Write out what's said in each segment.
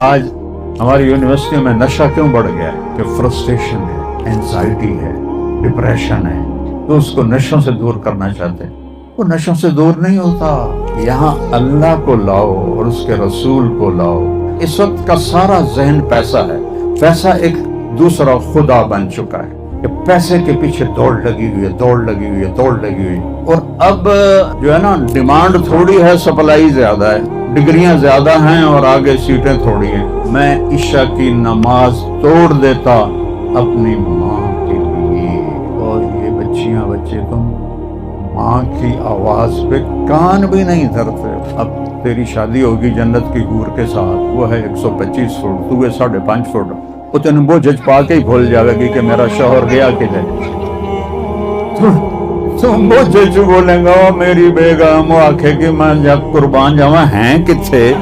آج ہماری یونیورسٹی میں نشہ کیوں بڑھ گیا ہے کہ فرسٹریشن ہے، اینزائٹی ہے، ڈپریشن ہے، تو اس کو نشوں سے دور کرنا چاہتے ہیں۔ وہ نشوں سے دور نہیں ہوتا، یہاں اللہ کو لاؤ اور اس کے رسول کو لاؤ۔ اس وقت کا سارا ذہن پیسہ ہے، پیسہ ایک دوسرا خدا بن چکا ہے کہ پیسے کے پیچھے دوڑ لگی ہوئی ہے۔ اور اب جو ہے نا، ڈیمانڈ تھوڑی ہے، سپلائی زیادہ ہے، ڈگریاں زیادہ ہیں اور آگے سیٹیں تھوڑی ہیں۔ میں عشاء کی نماز توڑ دیتا اپنی ماں کے لیے، اور یہ بچیاں بچے تم ماں کی آواز پہ کان بھی نہیں دھرتے۔ اب تیری شادی ہوگی جنت کی حور کے ساتھ، وہ ہے 125 فٹ، تو ہے 5.5 فٹ، وہ تین وہ جج پا کے ہی بھول جائے گی کہ میرا شوہر گیا کدھر۔ تم وہ جج بولیں گا میری بیگم، وہ آکھے کہ میں جب قربان جاواں ہیں کتھے،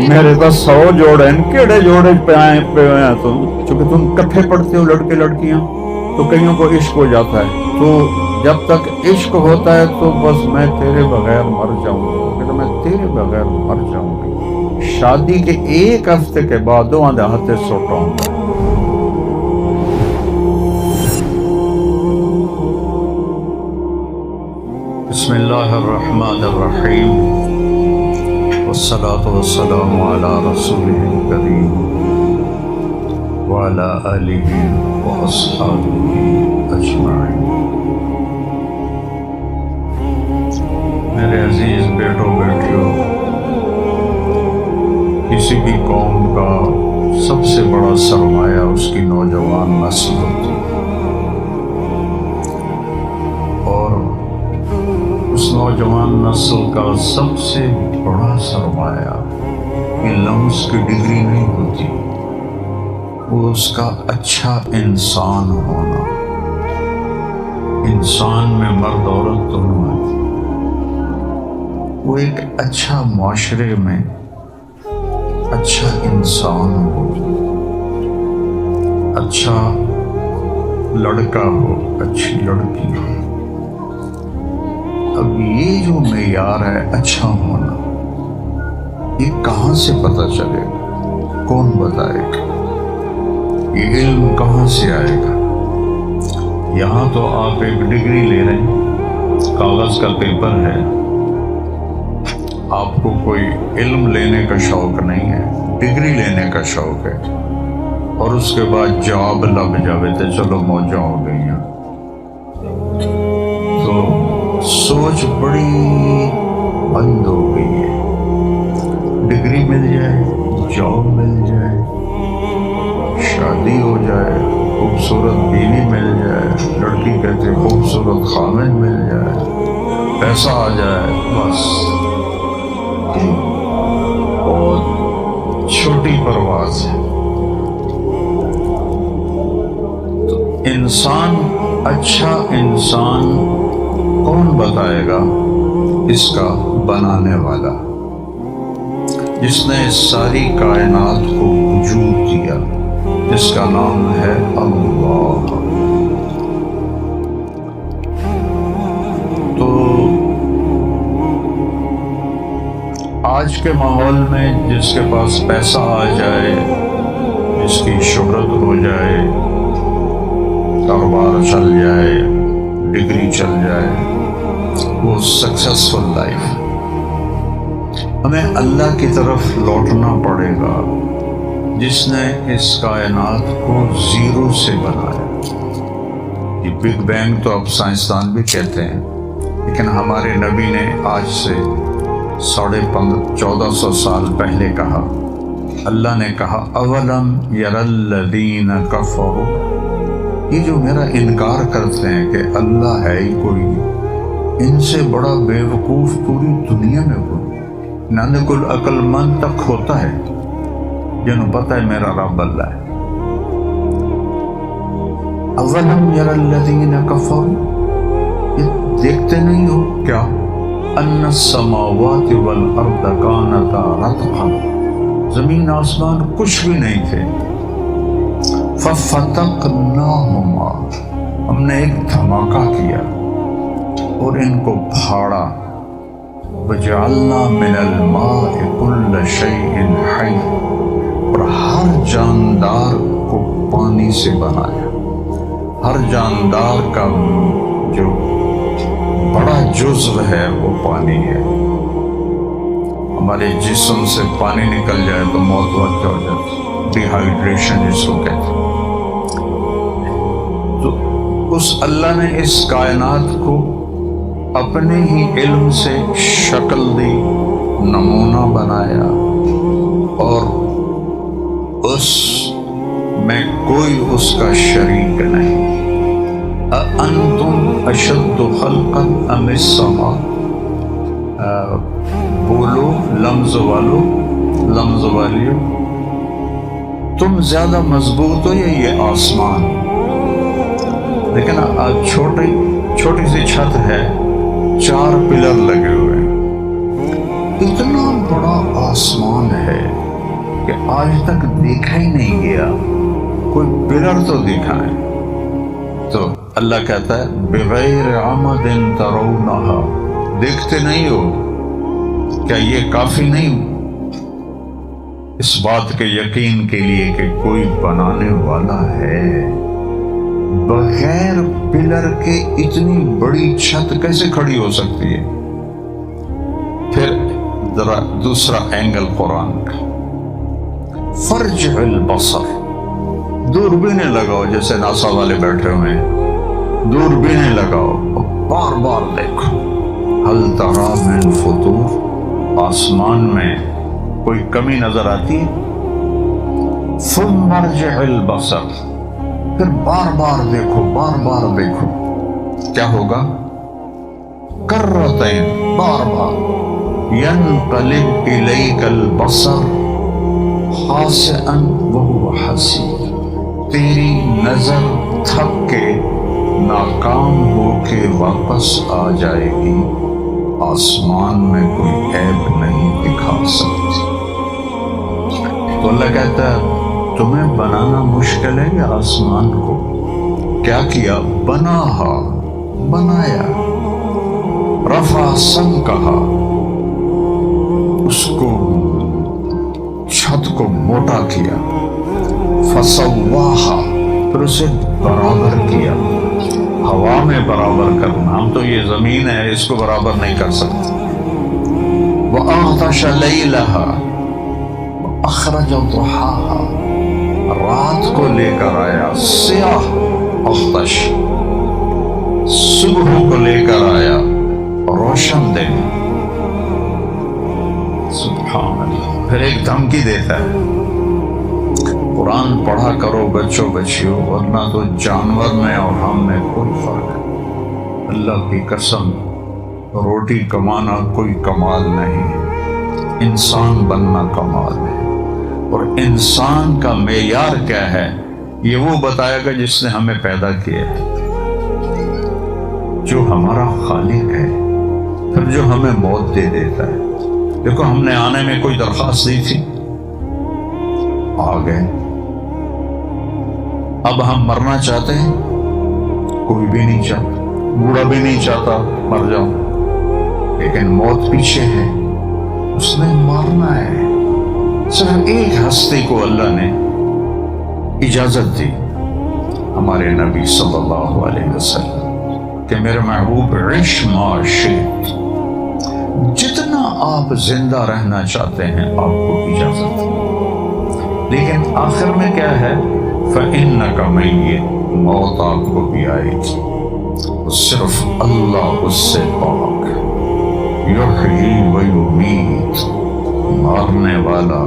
میرے تو 100 جوڑے ہیں، کیڑے جوڑے پہ آئے ہیں تم؟ چونکہ تم کٹھے پڑھتے ہو لڑکے لڑکیاں، تو کئیوں کو عشق ہو جاتا ہے، تو جب تک عشق ہوتا ہے تو بس میں تیرے بغیر مر جاؤں گی، میں تیرے بغیر مر جاؤں گی۔ شادی کے 1 ہفتے کے بعد دو آدھے ہاتھے سوٹوں گا۔ بسم اللہ الرحمن الرحیم، والصلاة والسلام علی رسولہ الکریم وعلی آلہ واصحابہ اجمعین۔ میرے عزیز بیٹوں بیٹیوں، کسی بھی قوم کا سب سے بڑا سرمایہ اس کی نوجوان نسل ہوتی ہے، اور اس نوجوان نسل کا سب سے بڑا سرمایہ یہ لمس کی ڈگری نہیں ہوتی، وہ اس کا اچھا انسان ہونا۔ انسان میں مرد عورت دونوں ہیں، وہ ایک اچھا معاشرے میں اچھا انسان ہو، اچھا لڑکا ہو، اچھی لڑکی ہو۔ اب یہ جو معیار ہے اچھا ہونا، یہ کہاں سے پتہ چلے گا؟ کون بتائے گا؟ یہ علم کہاں سے آئے گا؟ یہاں تو آپ ایک ڈگری لے رہے ہیں، کاغذ کا پیپر ہے، آپ کو کوئی علم لینے کا شوق نہیں ہے، ڈگری لینے کا شوق ہے، اور اس کے بعد جاب لگ جاوے تو چلو موجاں ہو گئی ہیں۔ تو سوچ بڑی بند ہو گئی ہے، ڈگری مل جائے، جاب مل جائے، شادی ہو جائے، خوبصورت بیوی مل جائے، لڑکی کہتے خوبصورت خامد مل جائے، پیسہ آ جائے، بس بہت چھوٹی پرواز ہے۔ تو انسان، اچھا انسان کون بتائے گا؟ اس کا بنانے والا، جس نے اس ساری کائنات کو وجود دیا، جس کا نام ہے اللہ۔ تو آج کے ماحول میں جس کے پاس پیسہ آ جائے، جس کی شہرت ہو جائے، کاروبار چل جائے، ڈگری چل جائے، وہ سکسیسفل لائف۔ ہمیں اللہ کی طرف لوٹنا پڑے گا، جس نے اس کائنات کو زیرو سے بنایا۔ یہ بگ بینگ تو اب سائنسدان بھی کہتے ہیں، لیکن ہمارے نبی نے آج سے 1450 سال پہلے کہا، اللہ نے کہا اولم یر الذین کفروا، یہ جو میرا انکار کرتے ہیں کہ اللہ ہے ہی کوئی نہیں، ان سے بڑا بے وقوف پوری دنیا میں کوئی نہ کل عقل مند تک ہوتا ہے جنہوں پتہ ہے میرا رب اللہ ہے۔ اولم یر الذین کفروا، یہ دیکھتے نہیں ہو کیا ان السماوات والارض کانتا رتقا، زمین آسمان کچھ بھی نہیں تھے، ففتقناہما، ہم نے ایک دھماکہ کیا اور ان کو پھاڑا، وجعلنا من الماء كل شيء حي، اور ہر جاندار کو پانی سے بنایا. ہر جاندار کا جو بڑا جزو ہے وہ پانی ہے. ہمارے جسم سے پانی نکل جائے تو موت وقت ہو جاتی، ڈی ہائیڈریشن جس کو کہتے ہیں. تو اس اللہ نے اس کائنات کو اپنے ہی علم سے شکل دی، نمونہ بنایا، اور اس میں کوئی اس کا شریک نہیں. اَأَنْتُمْ أَشَدُّ خَلْقًا أَمِ السَّمَاءُ، بولو لمز والو، لمز والیو، تم زیادہ مضبوط ہو یا یہ آسمان؟ لیکن چھوٹی سی چھت ہے، 4 پلر لگے ہوئے ہیں. اتنا بڑا آسمان ہے کہ آج تک دیکھا ہی نہیں گیا. کوئی پلر تو دکھائیں. تو اللہ کہتا ہے بغیر عمد ترونہا، دیکھتے نہیں ہو؟ کیا یہ کافی نہیں اس بات کے یقین کے لیے کہ کوئی بنانے والا ہے؟ بغیر پلر کے اتنی بڑی چھت کیسے کھڑی ہو سکتی ہے؟ پھر ذرا دوسرا اینگل قرآن کا، فرجع البصر، دوربینیں لگاؤ، جیسے ناسا والے بیٹھے ہوئے ہیں، دوربینیں لگاؤ، بار بار دیکھو. ہل تری من فطور، آسمان میں کوئی کمی نظر آتی ہے؟ ثم ارجع البصر، پھر بار بار دیکھو، بار بار دیکھو. کیا ہوگا؟ کرتین، بار بار. ینقلب الیک البصر خاسئا وہو حسیر، تیری نظر تھک کے ناکام ہو کے واپس آ جائے گی. آسمان میں کوئی عیب نہیں دکھا سکتی. تو اللہ کہتا ہے تمہیں بنانا مشکل ہے یا آسمان کو؟ کیا کیا؟ بناہا، بنایا. رفع سمکہا، اس کو چھت کو موٹا کیا. فسواہا، پھر اسے برابر کیا. ہوا میں برابر کرنا، ہم تو یہ زمین ہے اس کو برابر نہیں کر سکتے. وَأَغْطَشَ لَيْلَهَا وَأَخْرَجَ ضُحَاهَا، رات کو لے کر آیا سیاہ اغتش، صبح کو لے کر آیا روشن دن. سبحان اللہ. پھر ایک دھمکی دیتا ہے، قرآن پڑھا کرو بچوں بچیوں، ورنہ تو جانور میں اور ہم میں کوئی فرق ہے. اللہ کی قسم، روٹی کمانا کوئی کمال نہیں ہے، انسان بننا کمال ہے. اور انسان کا معیار کیا ہے یہ وہ بتائے گا جس نے ہمیں پیدا کیا ہے، جو ہمارا خالق ہے، پھر جو ہمیں موت دے دیتا ہے. دیکھو ہم نے آنے میں کوئی درخواست نہیں تھی، آ گئے. اب ہم مرنا چاہتے ہیں؟ کوئی بھی نہیں چاہتا، بوڑھا بھی نہیں چاہتا مر جاؤں، لیکن موت پیچھے ہے، اس نے مرنا ہے. صرف ایک ہستی کو اللہ نے اجازت دی، ہمارے نبی صلی اللہ علیہ وسلم، کہ میرے محبوب عش ما شئت، جتنا آپ زندہ رہنا چاہتے ہیں آپ کو اجازت ہے. لیکن آخر میں کیا ہے؟ فَإِنَّكَ مَيِّتٌ، موت آپ کو بھی آئے گی. صرف اللہ اس سے پاک ہے. یحیی و یمیت، مارنے والا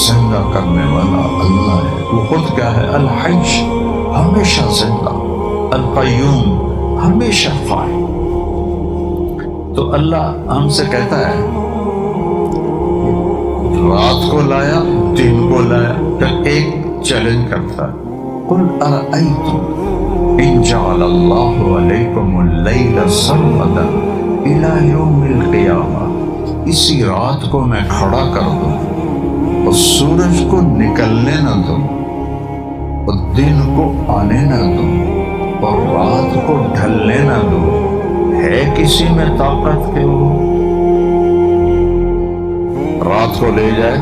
زندہ کرنے والا اللہ ہے. وہ خود کیا ہے؟ الحی، ہمیشہ زندہ، القیوم، ہمیشہ قائم. تو اللہ ہم سے کہتا ہے رات کو لایا، دن کو لایا، پھر ایک چیلنج کرتا ہے، قل ارأیتم ان جعل اللہ علیکم اللیل سرمدا الی یوم القیامہ، اسی رات کو میں کھڑا کر دوں اور سورج کو نکلنے نہ دوں اور دن کو آنے نہ دوں اور رات کو ڈھلنے نہ دوں، ہے کسی میں طاقت کہ وہ رات کو لے جائے.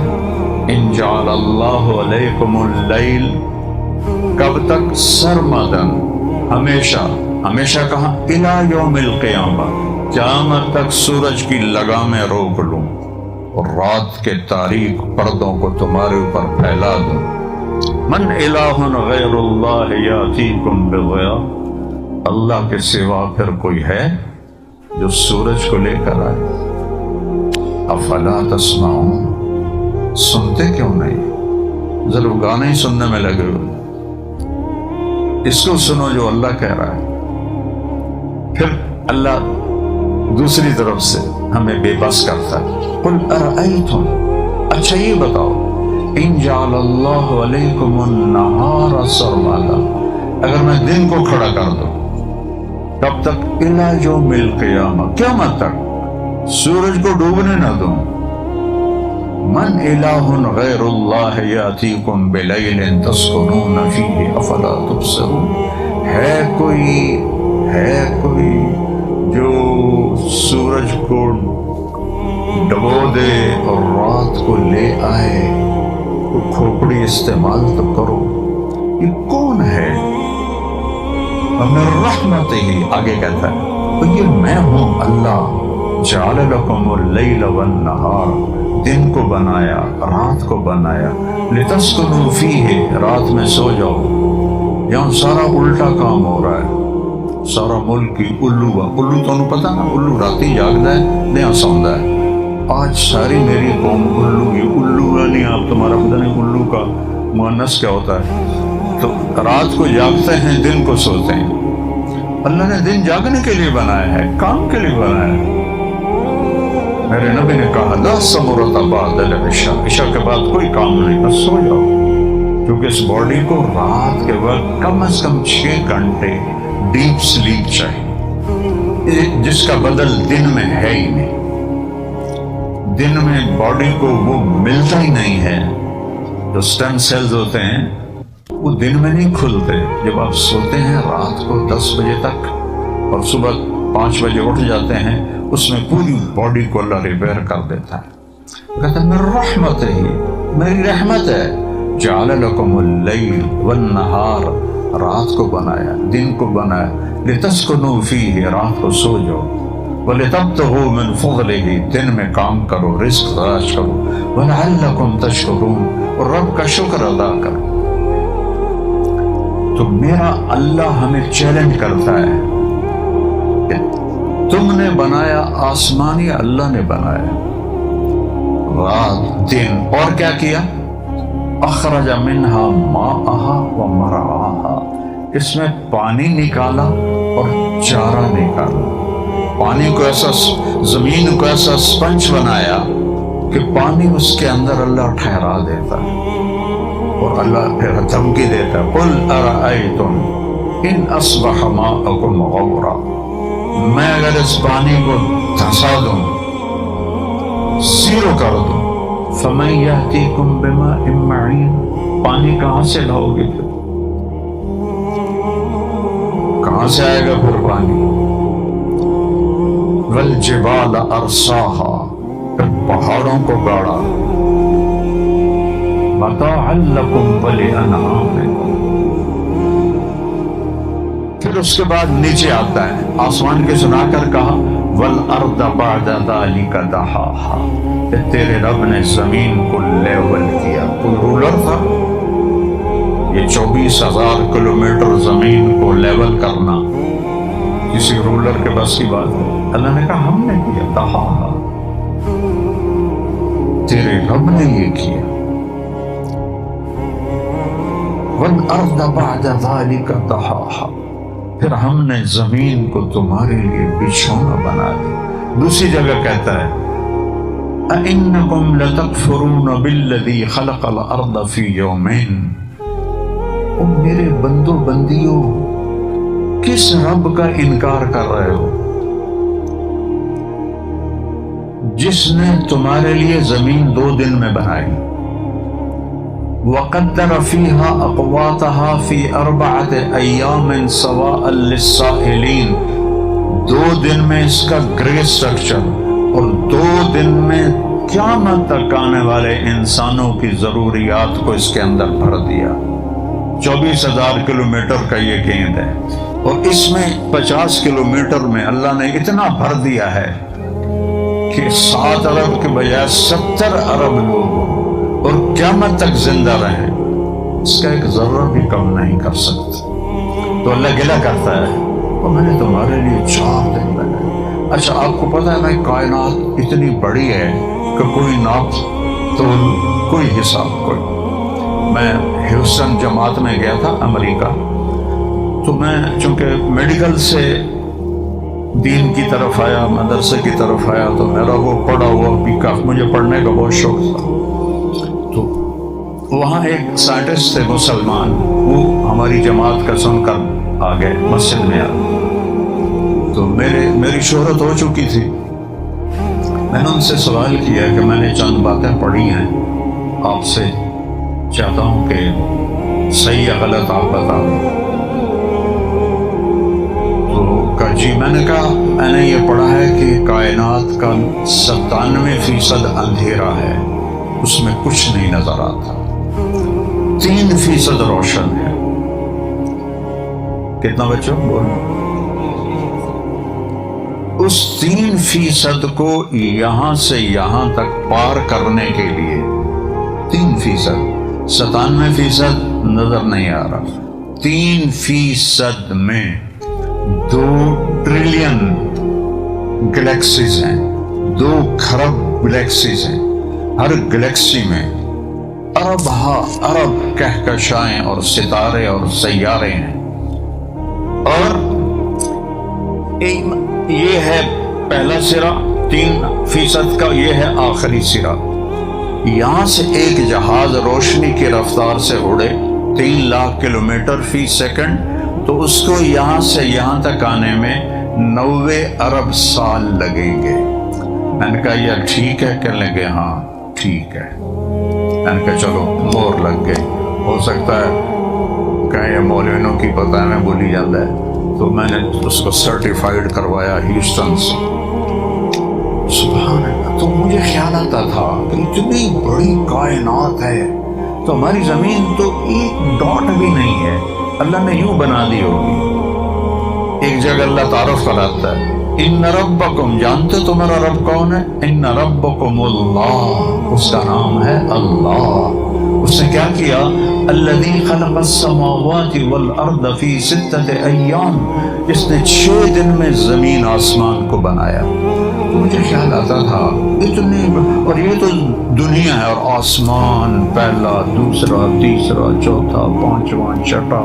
ان جعل اللہ علیکم اللیل، کب تک؟ سرمدن، ہمیشہ. ہمیشہ کہاں؟ الی یوم القیامہ، قیامت تک سورج کی لگامیں روک لوں اور رات کے تاریک پردوں کو تمہارے اوپر پھیلا دوں. من الہ غیر اللہ یاتیکم بضیاء، اللہ کے سوا پھر کوئی ہے جو سورج کو لے کر آئے؟ افلا تسمعون، سنتے کیوں نہیں؟ ضرور گانے ہی سننے میں لگے ہوئے. اس کو سنو جو اللہ کہہ رہا ہے. پھر اللہ دوسری طرف سے ہمیں بے بس کرتا ہے. قل ارأیتم، اچھا یہ بتاؤ، ان جعل اللہ علیکم النہار سرمدا، اگر میں دن کو کھڑا کر دوں، کب تک؟ الی یوم القیامہ، قیامت تک، سورج کو ڈوبنے نہ دوں. من الہ غیر اللہ یاتیکم بلیل تسکنون فیہ افلا تبصرون، ہے کوئی جو سورج کو ڈبو دے اور رات کو لے آئے؟ تو کھوپڑی استعمال تو کرو. یہ کون ہے؟ من رحمت ہی، آگے کہتا ہے تو یہ میں ہوں اللہ. جعل لکم اللیل والنہار، دن کو بنایا، رات کو بنایا. لتسکنوا فیہ، رات میں سو جاؤ. یہاں سارا الٹا کام ہو رہا ہے. سارا ملک کی الو تو انہوں پتہ نا، الو راتی جاگتا ہے نیا سوندا ہے. آج ساری میری قوم الو نہیں، آپ تمہارا پتہ نہیں الو کا مؤنث کیا ہوتا ہے. تو رات کو جاگتے ہیں، دن کو سوتے ہیں. اللہ نے دن جاگنے کے لیے بنایا ہے، کام کے لیے بنایا ہے. میرے نبی نے کہا لا ثمرۃ بعد العشاء، عشاء کے بعد کوئی کام نہیں، بس سو جاؤ. کیونکہ اس باڈی کو رات کے وقت کم از کم 6 گھنٹے ڈیپ سلیپ چاہیے، جس کا بدل دن میں ہے ہی نہیں. دن میں باڈی کو وہ ملتا ہی نہیں ہے. جو سٹیم سیلز ہوتے ہیں وہ دن میں نہیں کھلتے. جب آپ سوتے ہیں رات کو 10 بجے تک اور صبح 5 بجے اٹھ جاتے ہیں، اس میں پوری باڈی کو اللہ ریپیئر کر دیتا ہے. کہتا ہے میری رحمت ہی، میری رحمت ہے. جعل لکم اللیل والنہار، رات کو بنایا، دن کو بنایا. لتسکنوا فیہ، رات کو سو جاؤ. وَلِتَبْتَغُوا مِنْ فَضْلِهِ، دن میں کام کرو، رزق تلاش کرو. وَلَعَلَّكُمْ تَشْكُرُونَ، اور رب کا شکر ادا کرو. تو میرا اللہ ہمیں چیلنج کرتا ہے کہ تم نے بنایا آسمان یا اللہ نے بنایا؟ رات دن، اور کیا کیا؟ اخرج منہا ماءہا ومرعاہا، اس میں پانی نکالا اور چارہ نکالا. پانی کو ایسا، زمین کو ایسا سپنج بنایا کہ پانی اس کے اندر اللہ ٹھہرا دیتا ہے. اور اللہ پھر دھمکی دیتا ہے قل ارأیتم ان اصبح ماءکم غورا، میں اگر اس پانی کو دھسا دوں، زیرو کر دوں، فمن یأتیکم بماء معین، پانی کہاں سے لاؤ گے؟ پھر کہاں سے آئے گا پھر پانی؟ والجبال ارساہا، پھر پہاڑوں کو گاڑا. متاعا لکم ولانعامکم، پھر اس کے بعد نیچے آتا ہے، آسمان کے سنا کر کہا والارض بعد ذلک دحاہا، کہ تیرے رب نے زمین کو لیول کیا. کوئی رولر تھا؟ یہ 24,000 کلومیٹر زمین کو لیول کرنا کسی رولر کے بس کی بات ہے؟ اللہ نے کہا ہم نے کیا. دحاہا، تیرے رب نے یہ کیا. والارض بعد ذلک دحاہا، پھر ہم نے زمین کو تمہارے لیے بچھونا بنا دیا. دوسری جگہ کہتا ہے اَإِنَّكُمْ لَتَكْفُرُونَ بِالَّذِي خَلَقَ الْأَرْضَ فِي يَوْمَيْنِ، او میرے بندو بندیوں، کس رب کا انکار کر رہے ہو جس نے تمہارے لیے زمین 2 دن میں بنائی. وَقَدَّرَ فِيهَا أَقْوَاتَهَا فِي 4 أَيَّامٍ سَوَاءً لِلسَّائِلِينَ، 2 دن میں اس کا گرے سٹرکچر اور 2 دن میں قیامت تک آنے والے انسانوں کی ضروریات کو اس کے اندر بھر دیا۔ 24,000 کلومیٹر کا یہ گیند ہے، اور اس میں 50 کلومیٹر میں اللہ نے اتنا بھر دیا ہے کہ 7 ارب کے بجائے 70 ارب لوگ اور قیامت تک زندہ رہیں، اس کا ایک ذرہ بھی کم نہیں کر سکتے۔ تو اللہ گلہ کرتا ہے، اور میں نے تمہارے لیے 4 دن بنائے۔ اچھا، آپ کو پتا ہے میں کائنات اتنی بڑی ہے کہ کوئی ناپ تو کوئی حساب کوئی۔ میں ہیوسٹن جماعت میں گیا تھا امریکہ، تو میں چونکہ میڈیکل سے دین کی طرف آیا، مدرسے کی طرف آیا، تو میرا وہ پڑھا ہوا بھی مجھے پڑھنے کا بہت شوق تھا۔ تو وہاں ایک سائنٹسٹ تھے مسلمان، وہ ہماری جماعت کا سن کر آ گئے، مسجد میں آ گئے۔ تو میری شہرت ہو چکی تھی۔ میں نے ان سے سوال کیا کہ میں نے چند باتیں پڑھی ہیں، آپ سے چاہتا ہوں کہ صحیح یا غلط آپ بتا دیں۔ تو کہا جی، میں نے کہا میں نے یہ پڑھا ہے کہ کائنات کا 97% اندھیرا ہے، اس میں کچھ نہیں نظر آتا، 3% روشن ہے۔ کتنا بچوں بولو؟ اس 3% کو یہاں سے یہاں تک پار کرنے کے لیے 3%، 97% نظر نہیں آ رہا، 3% میں 2 ٹریلین گلیکسیز ہیں، 2 کھرب گلیکسیز ہیں، ہر گلیکسی میں ارب ہا ارب کہکشائیں اور ستارے اور سیارے ہیں، اور یہ ہے پہلا سرا 3% کا، یہ ہے آخری سرا۔ یہاں سے ایک جہاز روشنی کی رفتار سے اڑے 3 لاکھ کلومیٹر فی سیکنڈ، تو اس کو یہاں سے یہاں تک آنے میں 90 ارب سال لگیں گے۔ میں نے کہا یہ ٹھیک ہے؟ کہنے لگے ہاں ٹھیک ہے۔ میں نے کہا چلو مور لگ گئی، ہو سکتا ہے کہ یہ مولویوں کی پتہ میں بولی جاتا ہے۔ تو میں نے اس کو سرٹیفائیڈ کروایا ہیوسٹن سے۔ سبحان اللہ، تو مجھے خیال آتا تھا کہ اتنی بڑی کائنات ہے تو ہماری زمین تو ایک ڈاٹ بھی نہیں ہے، اللہ نے یوں بنا دی ہوگی۔ ایک جگہ اللہ تعارف کراتا ہے، ان ربکم، جانتے تمہارا رب کون ہے؟ ان ربکم اللہ، اس کا نام ہے اللہ۔ اس نے کیا کیا؟ الذی خلق السماوات والارض فی 6 ایام، جس نے 6 دن میں زمین آسمان کو بنایا۔ تو مجھے خیال آتا تھا اتنے، اور یہ تو دنیا ہے، اور آسمان پہلا، دوسرا، تیسرا، چوتھا، پانچواں، چھٹا،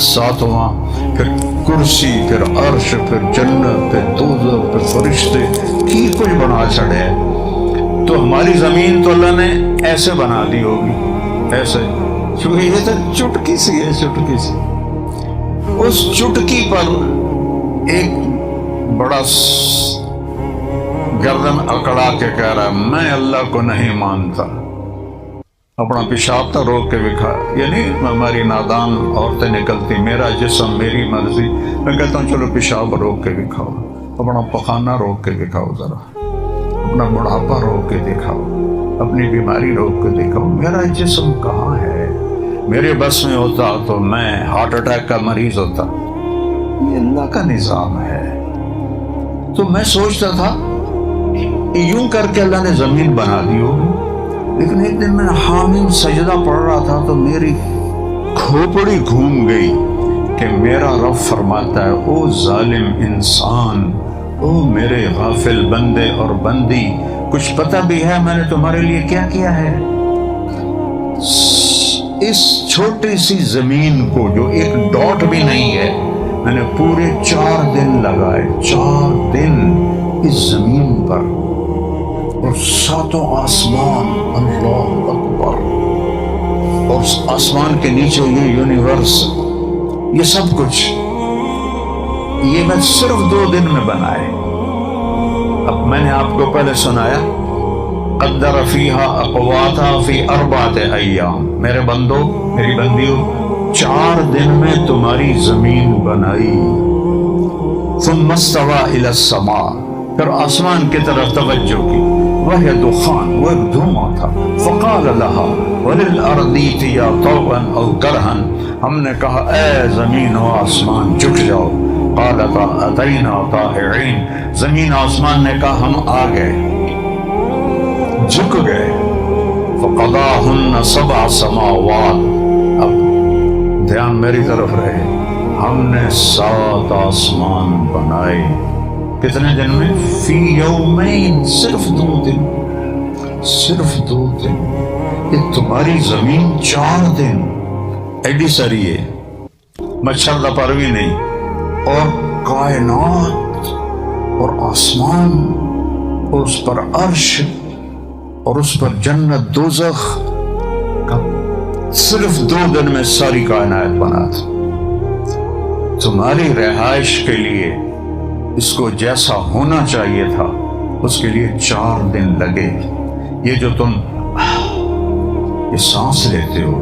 ساتواں، پھر کرسی، پھر عرش، پھر جنت، پھر دوزخ، پھر فرشتے، کی کچھ بنا چھڑے۔ تو ہماری زمین تو اللہ نے ایسے بنا دی ہوگی، ایسے، کیونکہ یہ تو چٹکی سی ہے، چٹکی سی۔ اس چٹکی پر ایک بڑا گردن اکڑا کے کہہ رہا ہے میں اللہ کو نہیں مانتا، اپنا پیشاب تو روک کے دکھا۔ یعنی ہماری نادان عورتیں نکلتی، میرا جسم میری مرضی، میں کہتا ہوں چلو پیشاب روک کے دکھاؤ، اپنا پخانہ روک کے دکھاؤ، ذرا اپنا بڑھاپا روک کے دکھاؤ، اپنی بیماری روک کے دکھاؤ، میرا جسم کہاں ہے؟ میرے بس میں ہوتا تو میں ہارٹ اٹیک کا مریض ہوتا۔ یہ اللہ کا نظام ہے۔ تو میں سوچتا تھا یوں کر کے اللہ نے زمین بنا دی ہوگی، لیکن ایک دن میں حامیم سجدہ پڑھ رہا تھا تو میری کھوپڑی گھوم گئی کہ میرا رب فرماتا ہے او ظالم انسان، او میرے غافل بندے اور بندی، کچھ پتہ بھی ہے میں نے تمہارے لیے کیا کیا ہے؟ اس چھوٹی سی زمین کو جو ایک ڈاٹ بھی نہیں ہے، میں نے پورے 4 دن لگائے، 4 دن اس زمین پر، اور 7 آسمان، اللہ اکبر، اور آسمان کے نیچے یہ یونیورس، یہ سب کچھ، یہ میں صرف 2 دن میں بنائے۔ اب میں نے آپ کو پہلے سنایا قدر فیہا اقواتہا فی 4 ایام، میرے بندو، میری بندیوں، 4 دن میں تمہاری زمین بنائی۔ ثم استوى الی السماء، پھر آسمان کی طرف توجہ کی، وهي دخان، وہ ایک دھواں تھا. فقال لها وللارض ائتيا طوعا او كرها، ہم نے کہا اے زمین و آسمان جھک جاؤ. قالتا اتینا طائعین، زمین آسمان نے کہا ہم آ گئے، جھک گئے. فقضاهن 7 سماوات، اب دھیان میری طرف رہے، ہم نے 7 آسمان بنائے. کتنے دن میں؟ فی یومین، صرف 2 دن، صرف 2 دن. یہ تمہاری زمین 4 دن ایڈی سری ہے، مچھر دا پر بھی نہیں، اور کائنات اور آسمان اور اس پر عرش اور اس پر جنت دوزخ کا صرف 2 دن میں ساری کائنات بنا تھا. تمہاری رہائش کے لیے اس کو جیسا ہونا چاہیے تھا اس کے لیے 4 دن لگے. یہ جو تم یہ سانس لیتے ہو،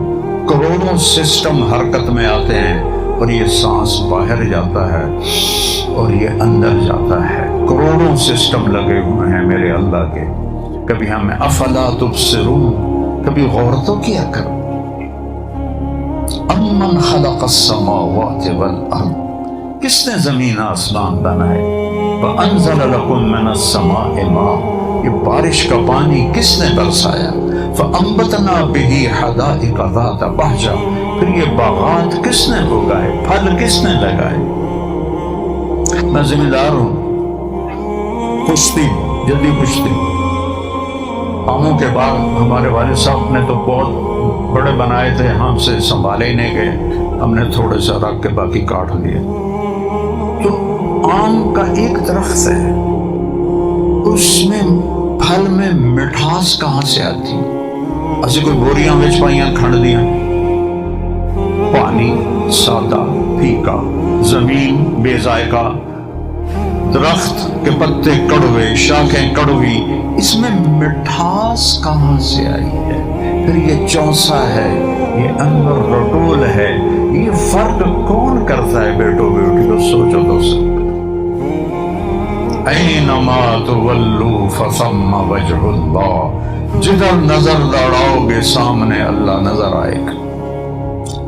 کروڑوں سسٹم حرکت میں آتے ہیں اور یہ سانس باہر جاتا ہے اور یہ اندر جاتا ہے. کروڑوں سسٹم لگے ہوئے ہیں میرے اللہ کے. کبھی ہمیں افلا تبصرون، کبھی غور تو کیا کرو. امن خلق السماوات والارض، کس نے زمین آسمان بنائے. وانزل لکم من السماء ماء، یہ بارش کا پانی کس نے برسایا. فانبتنا به حدائق ذات بہجہ، پھر یہ باغات کس نے اگائے، پھل کس نے لگائے. میں ذمہ دار ہوں، پشتی جلدی پشتی. آموں کے باغ ہمارے والد صاحب نے تو بہت بڑے بنائے تھے، ہم سے سنبھالے ہی نہیں گئے، ہم نے تھوڑے سا رکھ کے باقی کاٹ دیے. تو آم کا ایک درخت ہے، اس میں پھل میں مٹھاس کہاں سے آتی؟ اسی کوئی بوریاں وچ پائیاں کھنڈ دیاں. پانی سادہ پھیکا، زمین بے ذائقہ، درخت کے پتے کڑوے، شاخیں کڑوی، اس میں مٹھاس کہاں سے آئی ہے؟ پھر یہ چونسا ہے، یہ انور رٹول ہے. یہ فرق کون کرتا ہے بیٹو بیٹیوں؟ سوچو تو سب. اینما تولوا فثم وجہ اللہ، جدھر نظر دوڑاؤ گے سامنے اللہ نظر آئے گا.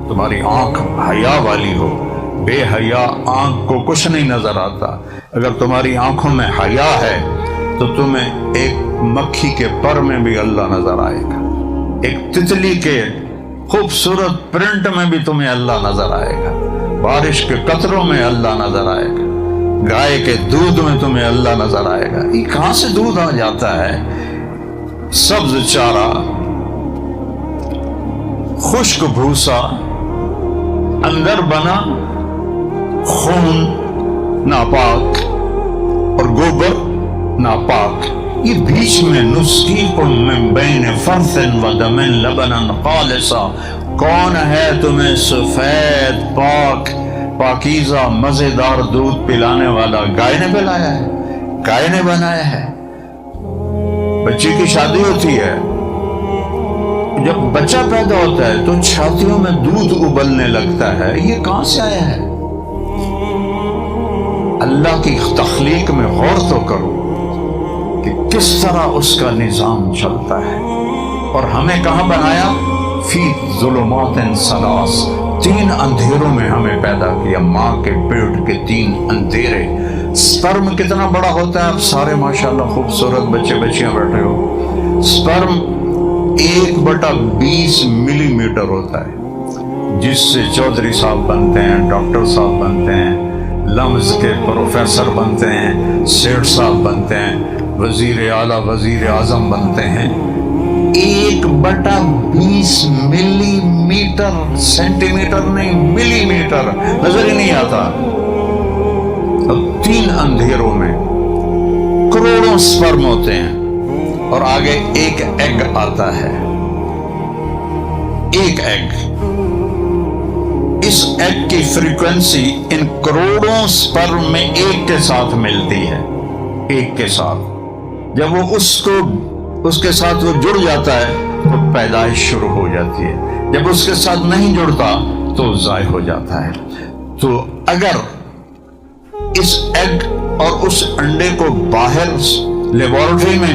تمہاری آنکھ حیا والی ہو، بے حیا آنکھ کو کچھ نہیں نظر آتا. اگر تمہاری آنکھوں میں حیا ہے تو تمہیں ایک مکھی کے پر میں بھی اللہ نظر آئے گا، ایک تتلی کے خوبصورت پرنٹ میں بھی تمہیں اللہ نظر آئے گا، بارش کے قطروں میں اللہ نظر آئے گا، گائے کے دودھ میں تمہیں اللہ نظر آئے گا. یہ کہاں سے دودھ آ جاتا ہے؟ سبز چارہ، خشک بھوسا، اندر بنا خون ناپاک اور گوبر ناپاک. یہ بیچ میں نسقیکم من بین فرث و دم لبنا خالصا، کون ہے تمہیں سفید پاک پاکیزہ مزیدار دودھ پلانے والا؟ گائے نے پلایا ہے، گائے نے بنایا ہے. بچے کی شادی ہوتی ہے، جب بچہ پیدا ہوتا ہے تو چھاتیوں میں دودھ ابلنے لگتا ہے. یہ کہاں سے آیا ہے؟ اللہ کی تخلیق میں غور تو کرو کہ کس طرح اس کا نظام چلتا ہے. اور ہمیں کہاں بنایا؟ فی ظلمات ثلاث، 3 اندھیروں میں ہمیں پیدا کیا. ماں کے پیٹ کے 3 اندھیرے. سپرم کتنا بڑا ہوتا ہے؟ آپ سارے ماشاءاللہ خوبصورت بچے بچیاں بیٹھے ہو. سپرم 1/20 ملی میٹر ہوتا ہے، جس سے چودھری صاحب بنتے ہیں، ڈاکٹر صاحب بنتے ہیں، لمز کے پروفیسر بنتے ہیں، سیٹھ صاحب بنتے ہیں، وزیر اعلیٰ وزیر اعظم بنتے ہیں. 1/20 ملی میٹر، سینٹی میٹر نہیں، ملی میٹر نظر ہی نہیں آتا. اب 3 اندھیروں میں کروڑوں سپرم ہوتے ہیں اور آگے ایک ایگ آتا ہے. ایک ایگ، اس ایگ کی فریکوینسی ان کروڑوں سپرم میں ایک کے ساتھ ملتی ہے. ایک کے ساتھ جب وہ اس کے ساتھ وہ جڑ جاتا ہے تو پیدائش شروع ہو جاتی ہے. جب اس کے ساتھ نہیں جڑتا تو ضائع ہو جاتا ہے. تو اگر اس ایگ اور اس انڈے کو باہر لیبارٹری میں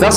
10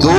2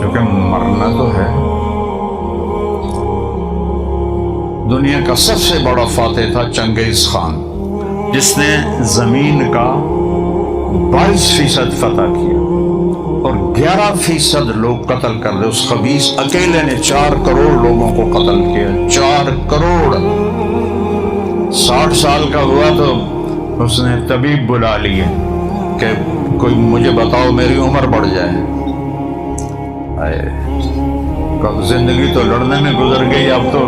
چونکہ مرنا تو ہے. دنیا کا سب سے بڑا فاتح تھا چنگیز خان، جس نے زمین کا 22% فتح کیا اور 11% لوگ قتل کر دے. اس خبیث اکیلے نے 4 کروڑ لوگوں کو قتل کیا. 4 کروڑ. 60 سال کا ہوا تو اس نے طبیب بلا لیے کہ کوئی مجھے بتاؤ میری عمر بڑھ جائے. زندگی تو لڑنے میں گزر گئی، اب تو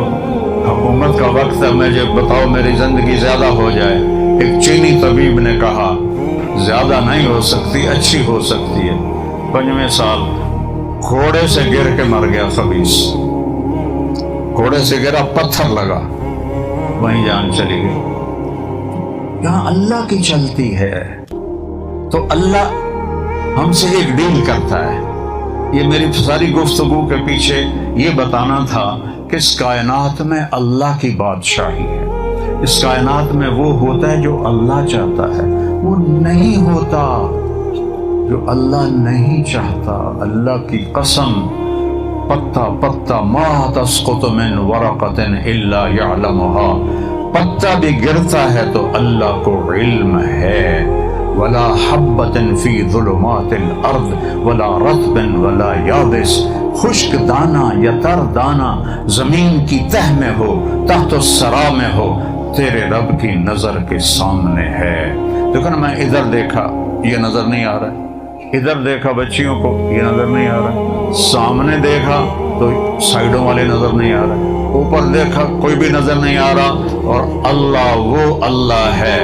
حکومت کا وقت ہے، مجھے بتاؤ میری زندگی زیادہ ہو جائے. ایک چینی طبیب نے کہا زیادہ نہیں ہو سکتی، اچھی ہو سکتی ہے. 5ویں سال گھوڑے سے گر کے مر گیا خبیث. گھوڑے سے گرا، پتھر لگا، وہیں جان چلی گئی. یہاں اللہ کی چلتی ہے تو اللہ ہم سے ایک ڈیل کرتا ہے. یہ میری ساری گفتگو کے پیچھے یہ بتانا تھا کہ اس کائنات میں اللہ کی بادشاہی ہے. اس کائنات میں وہ ہوتا ہے جو اللہ چاہتا ہے، وہ نہیں ہوتا جو اللہ نہیں چاہتا. اللہ کی قسم، پتا پتا ما تسقط من ورقۃ الا يعلمها، پتا بھی گرتا ہے تو اللہ کو علم ہے. ولا حبۃ فی ظلمات الارض ولا رطب ولا یابس، خشک دانہ یا تر دانہ زمین کی تہ میں ہو، تحت الثری میں ہو، تیرے رب کی نظر کے سامنے ہے. دیکھو نا، میں ادھر دیکھا یہ نظر نہیں آ رہا ہے، ادھر دیکھا بچیوں کو یہ نظر نہیں آ رہا، سامنے دیکھا تو سائیڈوں والے نظر نہیں آ رہا، اوپر دیکھا کوئی بھی نظر نہیں آ رہا. اور اللہ وہ اللہ ہے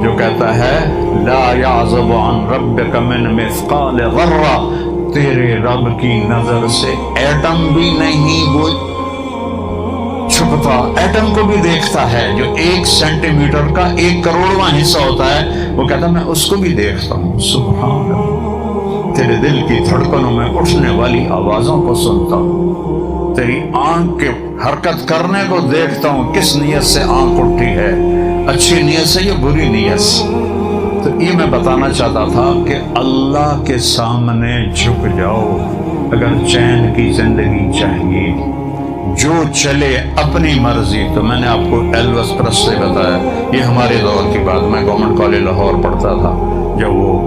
جو کہتا ہے لا یعزب عن ربک من مثقال ذرہ، تیرے رب کی نظر سے ایٹم بھی نہیں وہ چھپتا. ایٹم کو بھی دیکھتا ہے، جو 1 سینٹی میٹر کا 1 کروڑواں حصہ ہوتا ہے، وہ کہتا ہے میں اس کو بھی دیکھتا ہوں. سبحان اللہ. تیرے دل کی دھڑکنوں میں اٹھنے والی آوازوں کو سنتا ہوں، تیری آنکھ کے حرکت کرنے کو دیکھتا ہوں. کس نیت سے آنکھ اٹھی ہے، اچھی نیت سے یا بری نیت سے؟ تو یہ میں بتانا چاہتا تھا کہ اللہ کے سامنے جھک جاؤ. اگر چین کی زندگی چاہیے، جو چلے اپنی مرضی. تو میں نے آپ کو ایلوس پریسلی بتایا، یہ ہمارے دور کی بات. میں گورنمنٹ کالج لاہور پڑھتا تھا جب وہ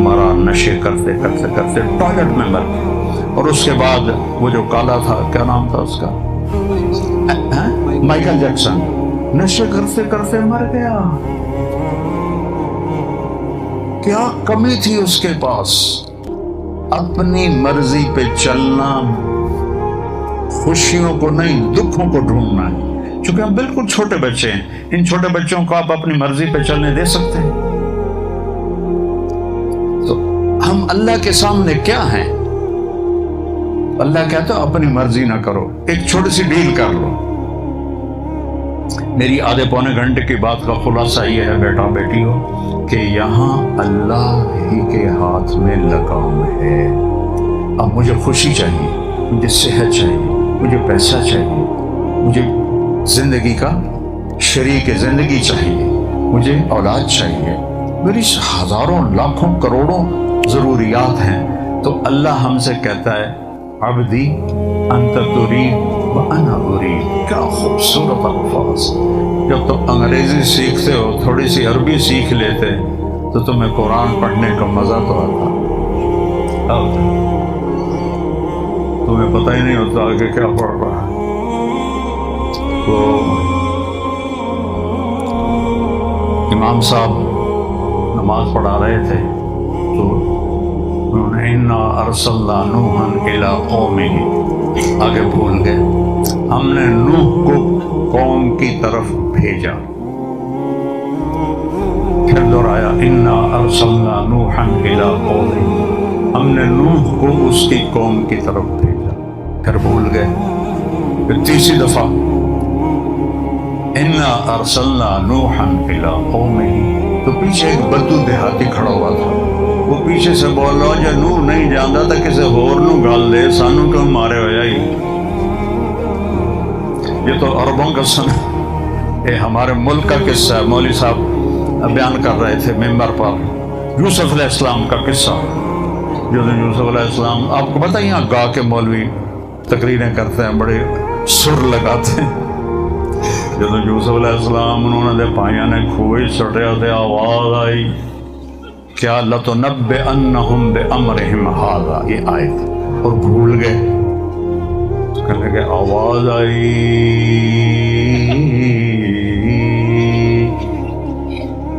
مرا، نشے کرتے کرتے کرتے ٹوائلٹ میں مر گیا. اور اس کے بعد وہ جو کالا تھا، کیا نام تھا اس کا، مائیکل جیکسن، نشے کرتے کرتے مر گیا. کیا کمی تھی اس کے پاس؟ اپنی مرضی پہ چلنا، خوشیوں کو نہیں دکھوں کو ڈھونڈنا ہے. چونکہ ہم بالکل چھوٹے بچے ہیں، ان چھوٹے بچوں کو آپ اپنی مرضی پہ چلنے دے سکتے ہیں؟ تو ہم اللہ کے سامنے کیا ہیں؟ اللہ کہتا ہے اپنی مرضی نہ کرو، ایک چھوٹی سی ڈیل کر لو. میری آدھے پونے گھنٹے کی بات کا خلاصہ یہ ہے بیٹا بیٹیوں، کہ یہاں اللہ ہی کے ہاتھ میں لگام ہے. اب مجھے خوشی چاہیے، مجھے صحت چاہیے، مجھے پیسہ چاہیے، مجھے زندگی کا شریک زندگی چاہیے، مجھے اولاد چاہیے، میری ہزاروں لاکھوں کروڑوں ضروریات ہیں. تو اللہ ہم سے کہتا ہے عبدی انت ترید وانا ارید. کیا خوبصورت الفاظ. جب تم انگریزی سیکھتے ہو، تھوڑی سی عربی سیکھ لیتے تو تمہیں قرآن پڑھنے کا مزہ تو آتا. اب تمہیں پتہ ہی نہیں ہوتا آگے کیا پڑھ رہا ہے. تو امام صاحب نماز پڑھا رہے تھے تو انہوں نے انا ارسلنا نوحا الی قومہ، آگے بھول گئے. ہم نے نوح کو قوم کی طرف بھیجا. پھر دہرایا انا ارسلنا نوحا الی قومہ، ہم نے نوح کو اس کی قوم کی طرف بھیجا. پھر بھول گئے. پھر تیسری دفعہ انا ارسلنا نوحا الی قومہ. تو پیچھے ایک بدو دیہاتی کھڑا ہوا تھا، وہ پیچھے سے بول رہا جو نوح نہیں جانتا تھا کسی ہور نو گل دے، سانو کیوں مارے ہو جائی. یہ تو عربوں کا یہ ہمارے ملک کا قصہ ہے. مولوی صاحب بیان کر رہے تھے ممبر پر یوسف علیہ السلام کا قصہ. جو یوسف علیہ السلام، آپ کو پتہ یہاں گا کے مولوی تقریریں کرتے ہیں، بڑے سر لگاتے ہیں. جب یوسف علیہ السلام انہوں نے پائیاں نے کھوئے سٹیا تے آواز آئی کیا لَتُنَبِّئَنَّهُمْ بِأَمْرِهِمْ هَذَا، یہ آیت، اور بھول گئے. کہنے لگے آواز آئی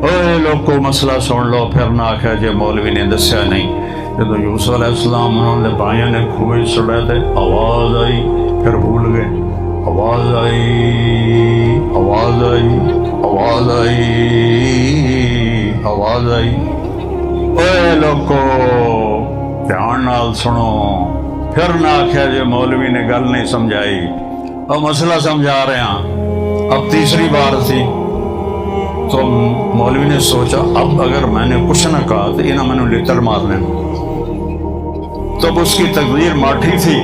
اے لوگو مسئلہ سن لو، پھر نہ آخیا جے مولوی نے دسیا نہیں. جب یوسف علیہ السلام انہوں نے پائیاں نے کھوئے سٹیا تے آواز آئی، پھر بھول گئے. آواز آئی، آواز آئی، آواز آئی، آواز آئی. اے لوگو دھیان نال سنو، پھر نہ آخیا جے مولوی نے گل نہیں سمجھائی. اب مسئلہ سمجھا رہے ہیں. اب تیسری بار تھی تو مولوی نے سوچا اب اگر میں نے کچھ نہ کہا تو انہاں میں نے لتر مارنے. تب اس کی تقدیر ماٹھی تھی.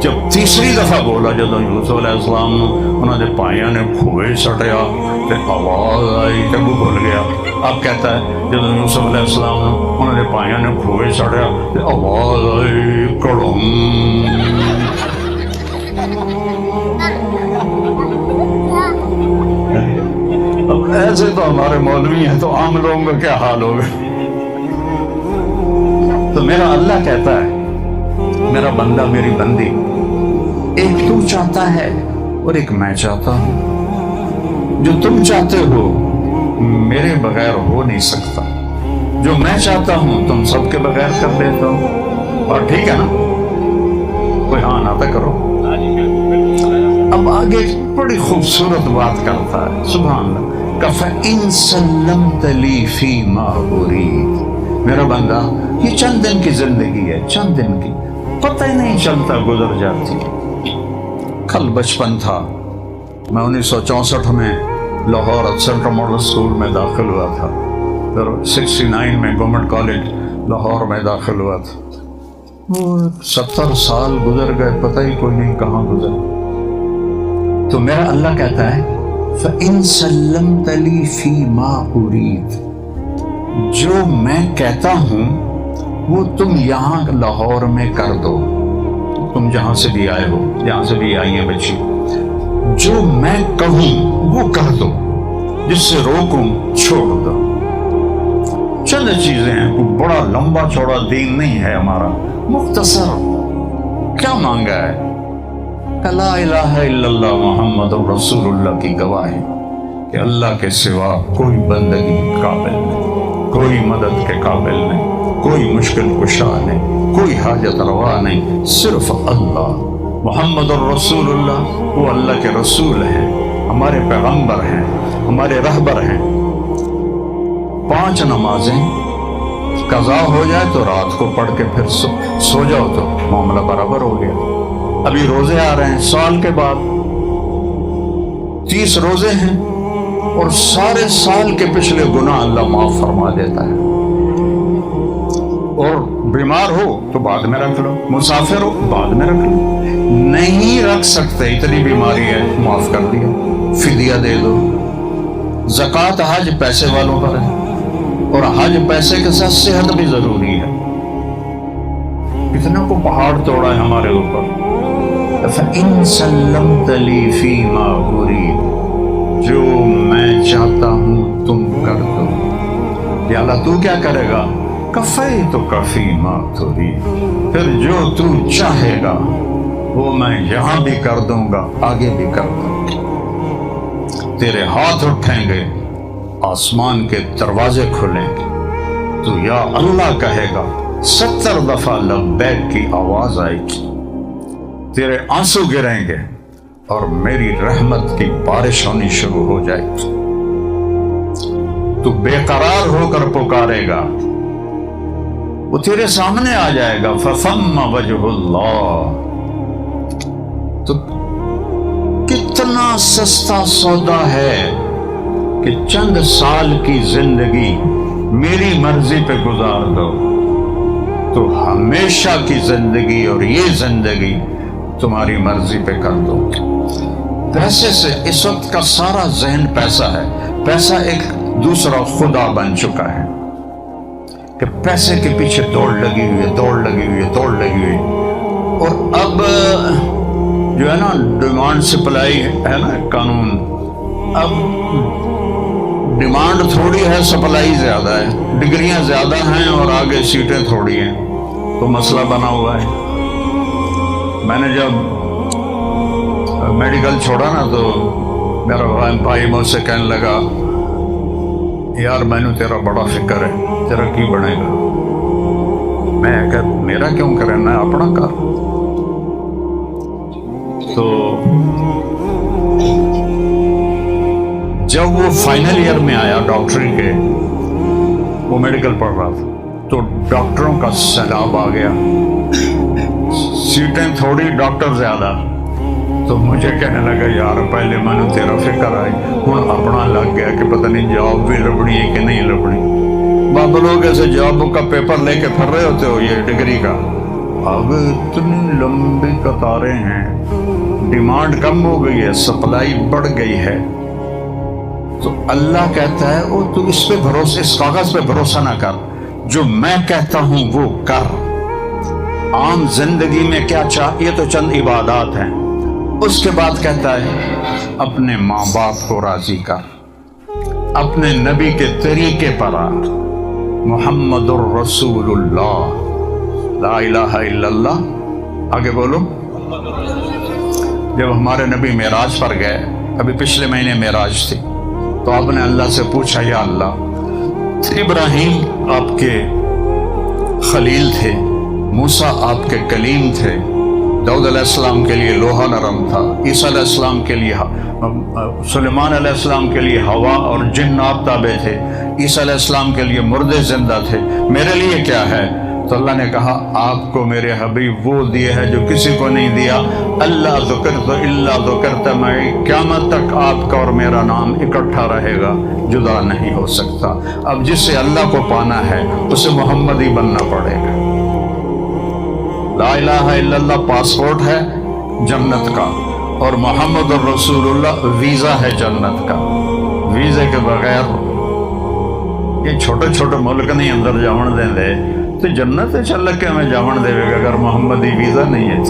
جب تیسری دفعہ بولا جب یوسف علیہ السلام انہوں نے پائیاں نے کھوئے سٹیا تو آواز آئی، جب وہ بھول گیا. اب کہتا ہے جب یوسف علیہ السلام انہوں نے پائیاں نے کھوئے سٹیا تو آواز آئی کڑم. اب ایسے تو ہمارے مولوی ہیں تو عام لوگوں کا کیا حال ہوگا. تو میرا اللہ کہتا ہے میرا بندہ میری بندی، ایک تو چاہتا ہے اور ایک میں چاہتا ہوں. جو تم چاہتے ہو میرے بغیر ہو نہیں سکتا، جو میں چاہتا ہوں تم سب کے بغیر کر لیتا ہوں. اور ٹھیک ہے نا، کوئی ہاں نہ تو کرو. اب آگے بڑی خوبصورت بات کرتا ہے، سبحان اللہ. فَإِن سَلَّمْتَ لِي فِي مَا أُرِيدُ، میرا بندہ یہ چند دن کی زندگی ہے، چند دن کی، پتہ ہی نہیں چلتا گزر جاتی. کل بچپن تھا، میں 1964 میں لاہور سینٹرل ماڈل اسکول میں داخل ہوا تھا، پھر 69 میں گورنمنٹ کالج لاہور میں داخل ہوا تھا. وہ 70 سال گزر گئے، پتہ ہی کوئی نہیں کہاں گزر. تو میرا اللہ کہتا ہے فَإِن سَلَّمْتَ لِي فِي مَا أُرِيدُ، جو میں کہتا ہوں وہ تم یہاں لاہور میں کر دو. تم جہاں سے بھی آئے ہو، جہاں سے بھی آئی ہیں بچی، جو میں کہوں وہ کر دو، جس سے روکوں چھوڑ دو. چند چیزیں ہیں، کوئی بڑا لمبا چوڑا دین نہیں ہے ہمارا، مختصر. کیا مانگا ہے؟ لا الہ الا اللہ محمد رسول اللہ کی گواہی کہ اللہ کے سوا کوئی بندگی کے قابل نہیں، کوئی مدد کے قابل نہیں، کوئی مشکل کشا نہیں، کوئی حاجت روا نہیں، صرف اللہ. محمد الرسول اللہ، وہ اللہ کے رسول ہیں، ہمارے پیغمبر ہیں، ہمارے رہبر ہیں. 5 نمازیں قضا ہو جائے تو رات کو پڑھ کے پھر سو جاؤ تو معاملہ برابر ہو گیا. ابھی روزے آ رہے ہیں، سال کے بعد 30 روزے ہیں اور سارے سال کے پچھلے گناہ اللہ معاف فرما دیتا ہے. اور بیمار ہو تو بعد میں رکھ لو، مسافر ہو بعد میں رکھ لو. نہیں رکھ سکتے، اتنی بیماری ہے، معاف کر دیا، فدیہ دے دو. زکوٰۃ حج پیسے والوں پر ہے، اور حج پیسے کے ساتھ صحت بھی ضروری ہے. کتنا کو پہاڑ توڑا ہے ہمارے اوپر. فَإِن سَلَّمْتَ لِي فِي مَا أُرِيدُ، جو میں چاہتا ہوں تم کر دو. یا اللہ تو کیا کرے گا؟ کفیتک فی ما ترید، پھر جو تو چاہے گا وہ میں یہاں بھی کر دوں گا، آگے بھی کر دوں گا. تیرے ہاتھ اٹھیں گے، آسمان کے دروازے کھلیں گے، تو یا اللہ کہے گا، 70 دفعہ لبیک کی آواز آئے گی، تیرے آنسو گریں گے اور میری رحمت کی بارش ہونی شروع ہو جائے گی. تو بے قرار ہو کر پکارے گا، وہ تیرے سامنے آ جائے گا. فَثَمَّ وَجْهُ اللَّهِ، تو کتنا سستا سودا ہے کہ چند سال کی زندگی میری مرضی پہ گزار دو تو ہمیشہ کی زندگی اور یہ زندگی تمہاری مرضی پہ کر دو. پیسے سے اس وقت کا سارا ذہن پیسہ ہے. پیسہ ایک دوسرا خدا بن چکا ہے. کہ پیسے کے پیچھے دوڑ لگی ہوئی ہے. اور اب جو ہے نا ڈیمانڈ سپلائی ہے نا قانون، اب ڈیمانڈ تھوڑی ہے، سپلائی زیادہ ہے، ڈگریاں زیادہ ہیں اور آگے سیٹیں تھوڑی ہیں، تو مسئلہ بنا ہوا ہے. میں نے جب میڈیکل چھوڑا نا تو میرا بھائی مجھ سے کہنے لگا یار میں نے تیرا بڑا فکر ہے، تیرا کی بنے گا. میں کہ میرا کیوں کرے، میں اپنا کر. تو جب وہ فائنل ایئر میں آیا ڈاکٹری کے، وہ میڈیکل پڑھ رہا تھا، تو ڈاکٹروں کا سیلاب آ گیا، سیٹیں تھوڑی ڈاکٹر زیادہ. تو مجھے کہنے لگا یار پہلے میں نے تیرا فکر آئی، ہوں اپنا لگ گیا کہ پتہ نہیں جاب بھی لبنی ہے کہ نہیں لبنی. باب لوگ ایسے جاب کا پیپر لے کے پھر رہے ہوتے ہو یہ ڈگری کا. اب اتنی لمبی قطاریں ہیں، ڈیمانڈ کم ہو گئی ہے، سپلائی بڑھ گئی ہے. تو اللہ کہتا ہے او تو اس پہ بھروسہ، اس کاغذ پہ بھروسہ نہ کر، جو میں کہتا ہوں وہ کر. عام زندگی میں کیا چاہیے تو چند عبادات ہیں. اس کے بعد کہتا ہے اپنے ماں باپ کو راضی کر، اپنے نبی کے طریقے پر آ. محمد الرسول اللہ، لا الہ الا اللہ. آگے بولو. جب ہمارے نبی معراج پر گئے، ابھی پچھلے مہینے معراج تھی، تو آپ نے اللہ سے پوچھا یا اللہ ابراہیم آپ کے خلیل تھے، موسیٰ آپ کے کلیم تھے، داؤد علیہ السلام کے لیے لوہا نرم تھا، عیسیٰ علیہ السلام کے لیے، سلیمان علیہ السلام کے لیے ہوا اور جنات تابع تھے، عیسیٰ علیہ السلام کے لیے مردے زندہ تھے، میرے لیے کیا ہے؟ تو اللہ نے کہا آپ کو میرے حبیب وہ دیے ہے جو کسی کو نہیں دیا. اللہ ذکرت الا ذکرت معی، قیامت تک آپ کا اور میرا نام اکٹھا رہے گا، جدا نہیں ہو سکتا. اب جسے اللہ کو پانا ہے اسے محمد ہی بننا پڑے گا. لا الہ الا اللہ پاسپورٹ ہے جنت کا، اور محمد الرسول اللہ ویزا ہے جنت کا. ویزے کے بغیر یہ چھوٹے چھوٹے ملک نہیں اندر جاون دیں دے، تو جنت ہے چل کے ہمیں جاون دے گا اگر محمدی ویزا نہیں ہے.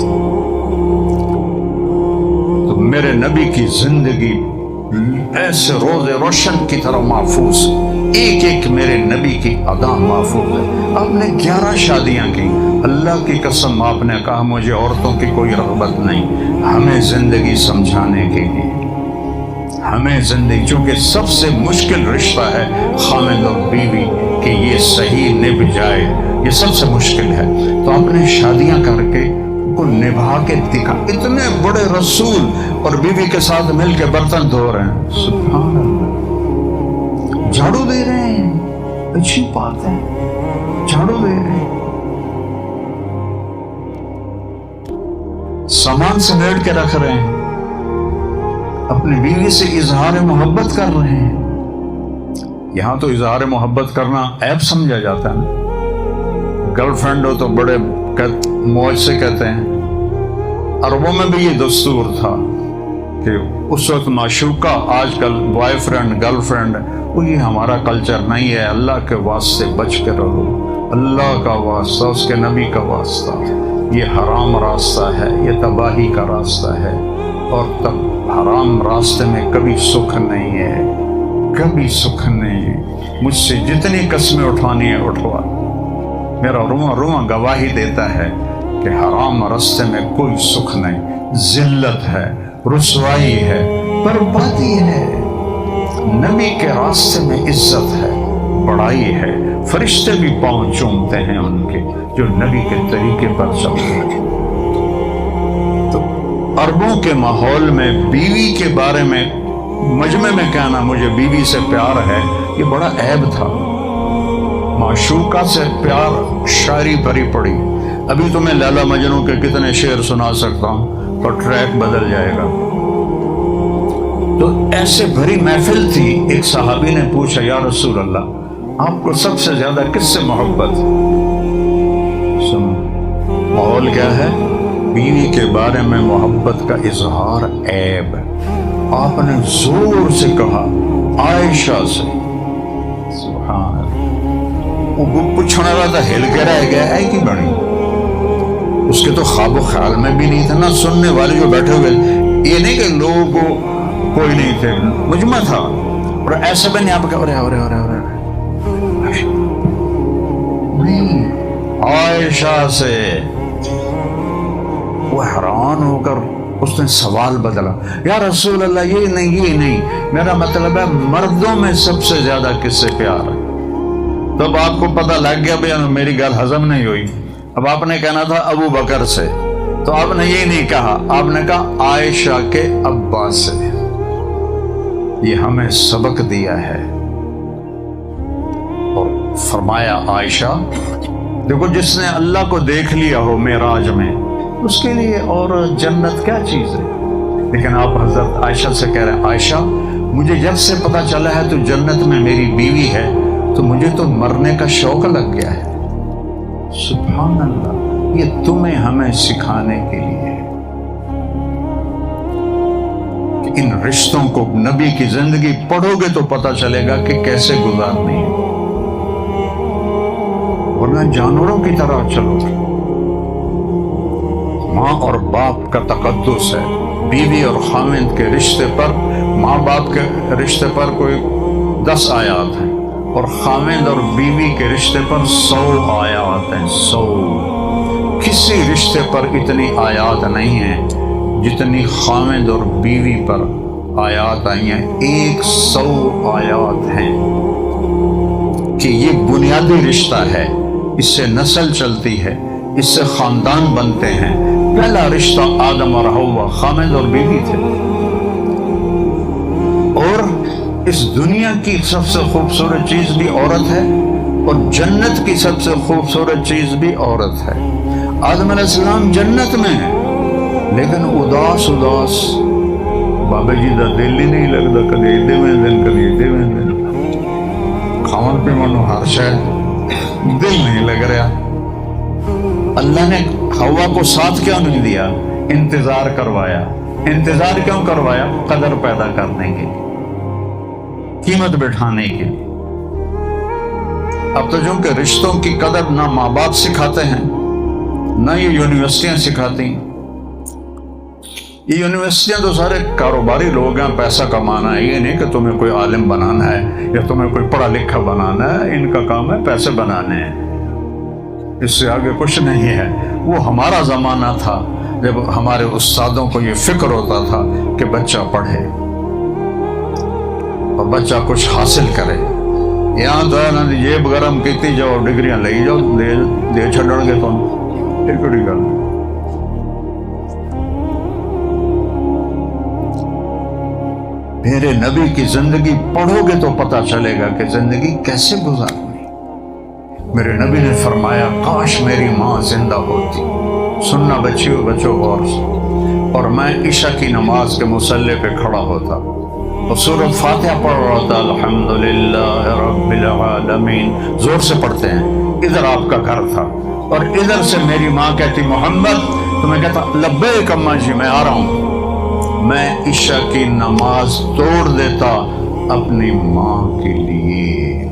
تو میرے نبی کی زندگی ایسے روز روشن کی طرح محفوظ، ایک ایک میرے نبی کی ادا محفوظ ہے. آپ نے 11 شادیاں کی، اللہ کی قسم آپ نے کہا مجھے عورتوں کی کوئی رغبت نہیں. ہمیں زندگی سمجھانے کے لیے، ہمیں زندگی، چونکہ سب سے مشکل رشتہ ہے خامد اور بیوی کہ یہ صحیح نبھ جائے، یہ سب سے مشکل ہے. تو آپ نے شادیاں کر کے کو نبھا کے دکھا. اتنے بڑے رسول اور بیوی کے ساتھ مل کے برتن دھو رہے ہیں، سبحان اللہ، جھاڑو دے رہے ہیں، اچھی بات ہے، جھاڑو دے رہے ہیں، سامان سمیٹ کے رکھ رہے ہیں، اپنی بیوی سے اظہار محبت کر رہے ہیں. یہاں تو اظہار محبت کرنا عیب سمجھا جاتا ہے نا. گرل فرینڈ ہو تو بڑے موج سے کہتے ہیں. عربوں میں بھی یہ دستور تھا کہ اس وقت معشوقہ، آج کل بوائے فرینڈ گرل فرینڈ، وہ یہ ہمارا کلچر نہیں ہے. اللہ کے واسطے بچ کے رہو، اللہ کا واسطہ، اس کے نبی کا واسطہ. یہ حرام راستہ ہے، یہ تباہی کا راستہ ہے، اور تب حرام راستے میں کبھی سکھ نہیں ہے، کبھی سکھ نہیں ہے. مجھ سے جتنی قسمیں اٹھانی ہے اٹھوا. میرا رواں رواں گواہی دیتا ہے کہ حرام راستے میں کوئی سکھ نہیں، ذلت ہے، رسوائی ہے، بربادی ہے. نبی کے راستے میں عزت ہے، بڑائی ہے. فرشتے بھی پاؤں چومتے ہیں ان کے جو نبی کے طریقے پر چلتے ہیں. تو عربوں کے ماحول میں بیوی کے بارے میں مجمع میں کہنا مجھے بیوی سے پیار ہے، یہ بڑا عیب تھا. معشوقہ سے پیار شاعری بھری پڑی. ابھی تمہیں لیلا مجنوں کے کتنے شعر سنا سکتا ہوں، پر ٹریک بدل جائے گا. تو ایسے بھری محفل تھی. ایک صحابی نے پوچھا یا رسول اللہ آپ کو سب سے زیادہ کس سے محبت؟ سنو ماحول کیا ہے، بیوی کے بارے میں محبت کا اظہار عیب. آپ نے زور سے کہا عائشہ سے. سبحان اللہ. پوچھنے والا تھا ہل کے رہ گیا ہے کہ بنی. اس کے تو خواب و خیال میں بھی نہیں تھا نہ سننے والے جو بیٹھے ہوئے. یہ نہیں کہ لوگوں کو کوئی نہیں تھے, مجمع تھا. اور ایسا بھی نہیں آپ کا عائشہ سے وہ حیران ہو کر اس نے سوال بدلا, یا رسول اللہ یہ نہیں, میرا مطلب ہے مردوں میں سب سے زیادہ کس سے پیار ہے. تب آپ کو پتہ لگ گیا بھائی میری گل ہضم نہیں ہوئی. اب آپ نے کہنا تھا ابو بکر سے, تو آپ نے یہ نہیں کہا, آپ نے کہا عائشہ کے ابا سے. یہ ہمیں سبق دیا ہے. اور فرمایا عائشہ دیکھو جس نے اللہ کو دیکھ لیا ہو معراج میں اس کے لیے اور جنت کیا چیز ہے. لیکن آپ حضرت عائشہ سے کہہ رہے ہیں عائشہ مجھے جب سے پتا چلا ہے تو جنت میں میری بیوی ہے تو مجھے تو مرنے کا شوق لگ گیا ہے. سبحان اللہ, یہ تمہیں ہمیں سکھانے کے لیے کہ ان رشتوں کو نبی کی زندگی پڑھو گے تو پتا چلے گا کہ کیسے گزارنی ہے, ورنہ جانوروں کی طرح چلو. ماں اور باپ کا تقدس ہے. بیوی اور خاوند کے رشتے پر, ماں باپ کے رشتے پر کوئی 10 آیات ہیں اور خاوند اور بیوی کے رشتے پر 100 آیات ہیں. 100. کسی رشتے پر اتنی آیات نہیں ہیں جتنی خاوند اور بیوی پر آیات آئی ہیں. 100 آیات ہیں کہ یہ بنیادی رشتہ ہے, اس سے نسل چلتی ہے, اس سے خاندان بنتے ہیں. پہلا رشتہ آدم اور حوا خاوند اور بیوی تھے. اور اس دنیا کی سب سے خوبصورت چیز بھی عورت ہے اور جنت کی سب سے خوبصورت چیز بھی عورت ہے. آدم علیہ السلام جنت میں ہے لیکن اداس بابا جی دا دل ہی نہیں لگتا, کدی ایڈے میں دن کدی ایڈے میں دن, کھاون پہ منو ہر شاید دل نہیں لگ رہا. اللہ نے حوا کو ساتھ کیوں نہیں دیا؟ انتظار کروایا. انتظار کیوں کروایا؟ قدر پیدا کرنے کے لیے, قیمت بٹھانے کے لیے. اب تو جو کہ رشتوں کی قدر نہ ماں باپ سکھاتے ہیں نہ یہ یونیورسٹیاں سکھاتی ہیں. یہ یونیورسٹیاں تو سارے کاروباری لوگ ہیں, پیسہ کمانا ہے. یہ نہیں کہ تمہیں کوئی عالم بنانا ہے یا تمہیں کوئی پڑھا لکھا بنانا ہے. ان کا کام ہے پیسے بنانے ہیں, اس سے آگے کچھ نہیں ہے. وہ ہمارا زمانہ تھا جب ہمارے استادوں کو یہ فکر ہوتا تھا کہ بچہ پڑھے اور بچہ کچھ حاصل کرے. یہاں تو ہے نا جیب گرم کیتی جاؤ, ڈگریاں لے جاؤ, دے چھڑن گے تم. ایک گل میرے نبی کی زندگی پڑھو گے تو پتا چلے گا کہ زندگی کیسے گزارنی. میرے نبی نے فرمایا کاش میری ماں زندہ ہوتی. سننا بچوں غور سے. اور میں عشاء کی نماز کے مصلی پہ کھڑا ہوتا اور سورۃ فاتحہ پڑھ رہا ہوتا. الحمدللہ رب العالمین زور سے پڑھتے ہیں. ادھر آپ کا گھر تھا اور ادھر سے میری ماں کہتی محمد, تو میں کہتا لبیک اماں جی میں آ رہا ہوں. میں عشاء کی نماز توڑ دیتا اپنی ماں کے لیے.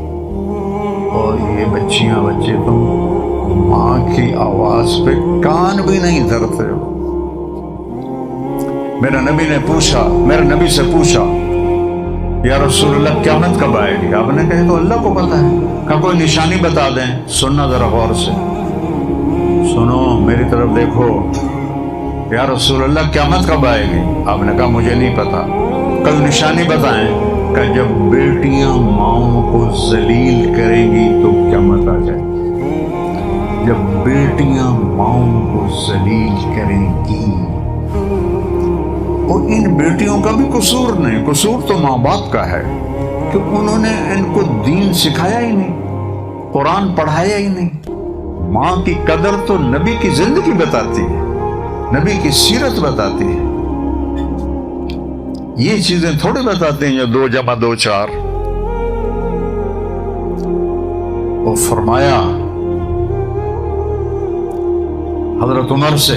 اور یہ بچیاں بچے تم ماں کی آواز پہ کان بھی نہیں دھرتے ہو. میرے نبی سے پوچھا یا رسول اللہ قیامت کب آئے گی؟ آپ نے کہا تو اللہ کو پتا ہے. کہا کوئی نشانی بتا دیں. سننا ذرا غور سے, سنو میری طرف دیکھو. یا رسول اللہ قیامت کب آئے گی؟ آپ نے کہا مجھے نہیں پتا. کوئی نشانی بتائیں. کہ جب بیٹیاں ماؤں کو ذلیل کریں گی تو قیامت آ جائے. جب بیٹیاں ماؤں کو ذلیل کریں گی, اور ان بیٹیوں کا بھی قصور نہیں, قصور تو ماں باپ کا ہے کہ انہوں نے ان کو دین سکھایا ہی نہیں, قرآن پڑھایا ہی نہیں. ماں کی قدر تو نبی کی زندگی بتاتی ہے, نبی کی سیرت بتاتی ہے. یہ چیزیں تھوڑے بتاتے ہیں 2 + 2 = 4. وہ فرمایا حضرت عمر سے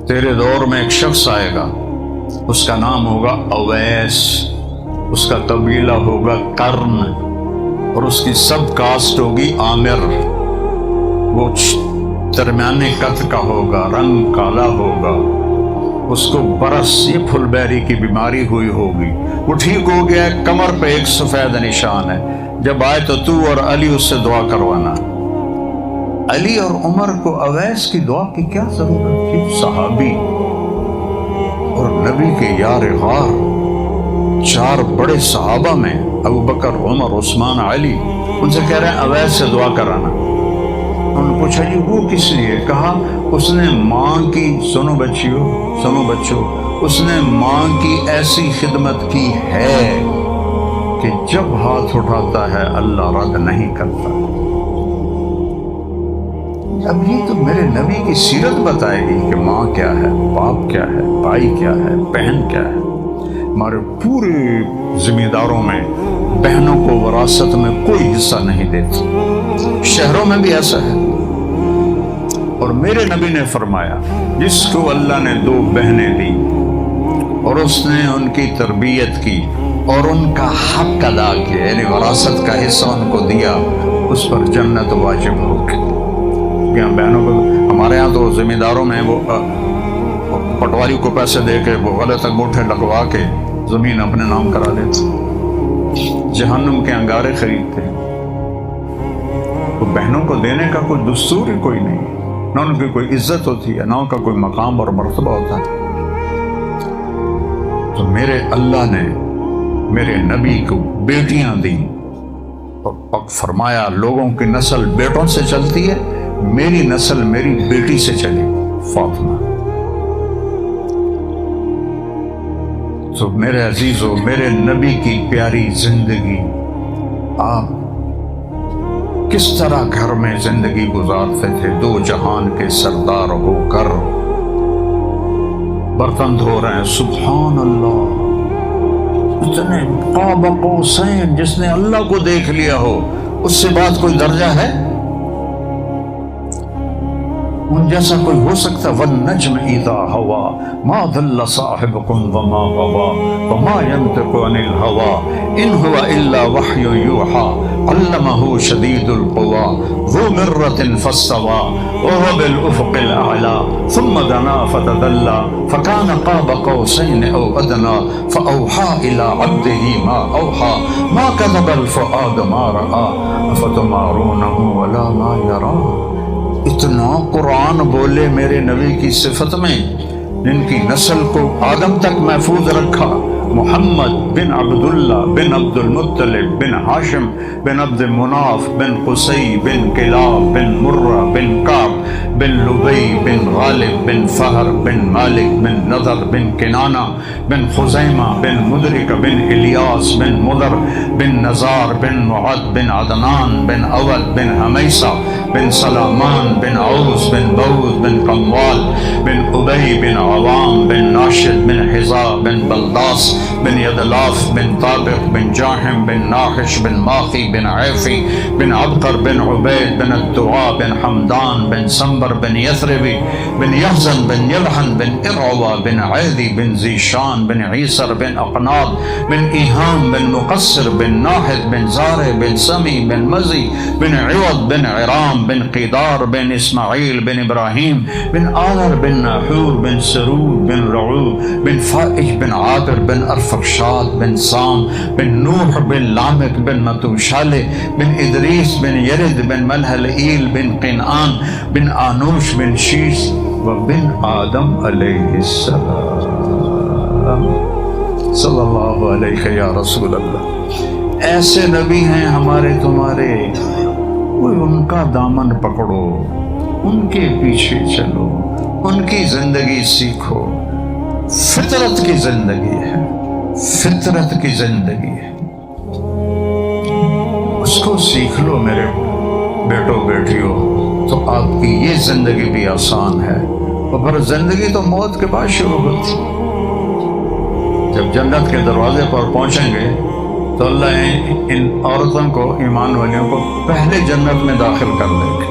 تیرے دور میں ایک شخص آئے گا, اس کا نام ہوگا اویس, اس کا قبیلہ ہوگا قرن. اور اس کی سب کاسٹ ہوگی عامر، وہ درمیانے قد کا ہوگا، رنگ کالا ہوگا، اس کو برس یہ پھل بیری کی بیماری ہوئی ہوگی، وہ ٹھیک ہو گیا ہے، کمر پہ ایک سفید نشان ہے، جب آئے تو تو اور علی اس سے دعا کروانا۔ علی اور عمر کو اویس کی دعا کی کیا ضرورت تھی؟ صحابی اور نبی کے یار غار، چار بڑے صحابہ میں ابو بکر، عمر، عثمان، علی، ان سے کہہ رہے ہیں اویس سے دعا کرانا۔ انہوں نے پوچھا جی وہ کس لیے؟ کہا اس نے ماں کی، سنو بچوں، اس نے ماں کی ایسی خدمت کی ہے کہ جب ہاتھ اٹھاتا ہے اللہ رد نہیں کرتا۔ اب یہ تو میرے نبی کی سیرت بتائے گی کہ ماں کیا ہے، باپ کیا ہے، بھائی کیا ہے، بہن کیا ہے۔ ہمارے پورے ذمہ داروں میں بہنوں کو وراثت میں کوئی حصہ نہیں دیتے، شہروں میں بھی ایسا ہے۔ اور میرے نبی نے فرمایا جس کو اللہ نے 2 بہنیں دی اور اس نے ان کی تربیت کی اور ان کا حق ادا کیا، یعنی وراثت کا حصہ ان کو دیا، اس پر جنت واجب ہوگی۔ یہاں بہنوں کو، ہمارے ہاں تو ذمہ داروں میں وہ پٹواری کو پیسے دے کے وہ غلط انگوٹھے لگوا کے زمین اپنے نام کرا لیتے، جہنم کے انگارے خریدتے۔ تو بہنوں کو دینے کا کوئی دستور ہی کوئی نہیں، نہ ان کی کوئی عزت ہوتی ہے، نہ ان کا کوئی مقام اور مرتبہ ہوتا ہے۔ تو میرے اللہ نے میرے نبی کو بیٹیاں دیں اور فرمایا لوگوں کی نسل بیٹوں سے چلتی ہے، میری نسل میری بیٹی سے چلی، فاطمہ۔ تو میرے عزیزو، میرے نبی کی پیاری زندگی، آپ کس طرح گھر میں زندگی گزارتے تھے 2 جہان کے سردار ہو کر، برتن دھو رہے ہیں، سبحان اللہ، اتنے قاب قوسین، جس نے اللہ کو دیکھ لیا ہو اس سے بات کوئی درجہ ہے؟ ان جیسا کوئی ہو سکتا؟ والنجم اذا ہوا ما ضل صاحبکم وما غوا وما ينطق عن الهوى ان هو الا وحی یوحى علمه شدید القوى ذو مرة فاستوى وهو بالافق الاعلى ثم دنا فتدلى فكان قاب قوسين او ادنى فاوحى الى عبده ما اوحى ما كذب الفؤاد ما راى افتمارونه ولا ما يرى۔ اتنا قرآن بولے میرے نبی کی صفت میں، جن کی نسل کو آدم تک محفوظ رکھا، محمد بن عبداللہ بن عبد المطلب بن ہاشم بن عبد مناف بن قصی بن کلاب بن مرہ بن کعب بن لبی بن غالب بن فہر بن مالک بن نضر بن کنانہ بن خزیمہ بن مدرک بن الیاس بن مدر بن نزار بن معد بن عدنان بن اول بن حمیسہ بن سلامان بن عوس بن بوز بن قموال بن ابی بن عوام بن ناشد بن حزا بن بلداس بن یدلاف بن طابق بن جاہم بن ناحش بن ماخی بن عیفی بن عبقر بن عبید بن الدعاء بن حمدان بن سنبر بن یثربی بن یحزن بن یلحن بن ارعوہ بن عیدی بن زیشان بن عیسر بن اقناد بن ایہام بن مقصر بن ناحد بن زارع بن سمی بن مزی بن عوض بن عرام بن قیدار بن اسماعیل بن ابراہیم بن آذر بن ناحور بن سرود بن رعو بن فائج بن عابر بن ارفخشاد بن سام بن نوح بن لامک بن متوشالہ بن ادریس بن یرد بن ملحلئیل بن قنعان بن آنوش بن شیش وبن آدم علیہ السلام صلی اللہ علیہ یا رسول اللہ۔ ایسے نبی ہیں ہمارے تمہارے، کوئی ان کا دامن پکڑو، ان کے پیچھے چلو، ان کی زندگی سیکھو۔ فطرت کی زندگی ہے، فطرت کی زندگی ہے، اس کو سیکھ لو میرے بیٹو بیٹیوں، تو آپ کی یہ زندگی بھی آسان ہے۔ اور پھر زندگی تو موت کے بعد شروع ہوتی، جب جنت کے دروازے پر پہنچیں گے تو اللہ ان عورتوں کو، ایمان والیوں کو پہلے جنت میں داخل کر دیں گے،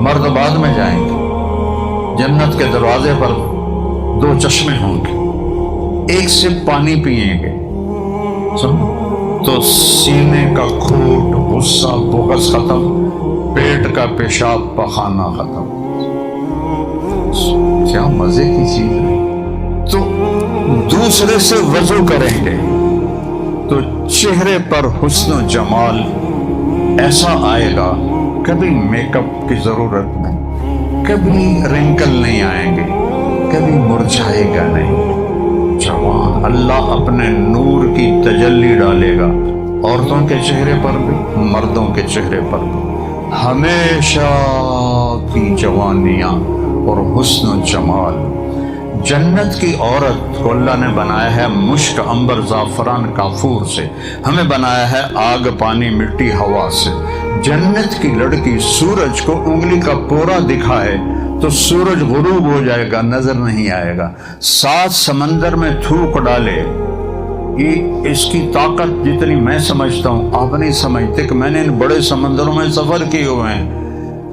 مرد بعد میں جائیں گے۔ جنت کے دروازے پر 2 چشمے ہوں گے، ایک سے پانی پئیں گے تو سینے کا کھوٹ غصہ بغض ختم، پیٹ کا پیشاب پخانہ ختم۔ کیا مزے کی چیز ہے۔ تو دوسرے سے وضو کریں گے تو چہرے پر حسن و جمال ایسا آئے گا، کبھی میک اپ کی ضرورت نہیں، کبھی رنکل نہیں آئیں گے، کبھی مرجھائے گا نہیں۔ جوان اللہ اپنے نور کی تجلی ڈالے گا عورتوں کے چہرے پر بھی، مردوں کے چہرے پر بھی، ہمیشہ کی جوانیاں اور حسن و جمال۔ جنت کی عورت کو اللہ نے بنایا ہے مشک، عنبر، زعفران، کافور سے، ہمیں بنایا ہے آگ، پانی، مٹی، ہوا سے۔ جنت کی لڑکی سورج کو انگلی کا پورا دکھائے تو سورج غروب ہو جائے گا، نظر نہیں آئے گا۔ 7 سمندر میں تھوک ڈالے، یہ اس کی طاقت جتنی میں سمجھتا ہوں آپ نہیں سمجھتے، کہ میں نے ان بڑے سمندروں میں سفر کیے ہوئے ہیں۔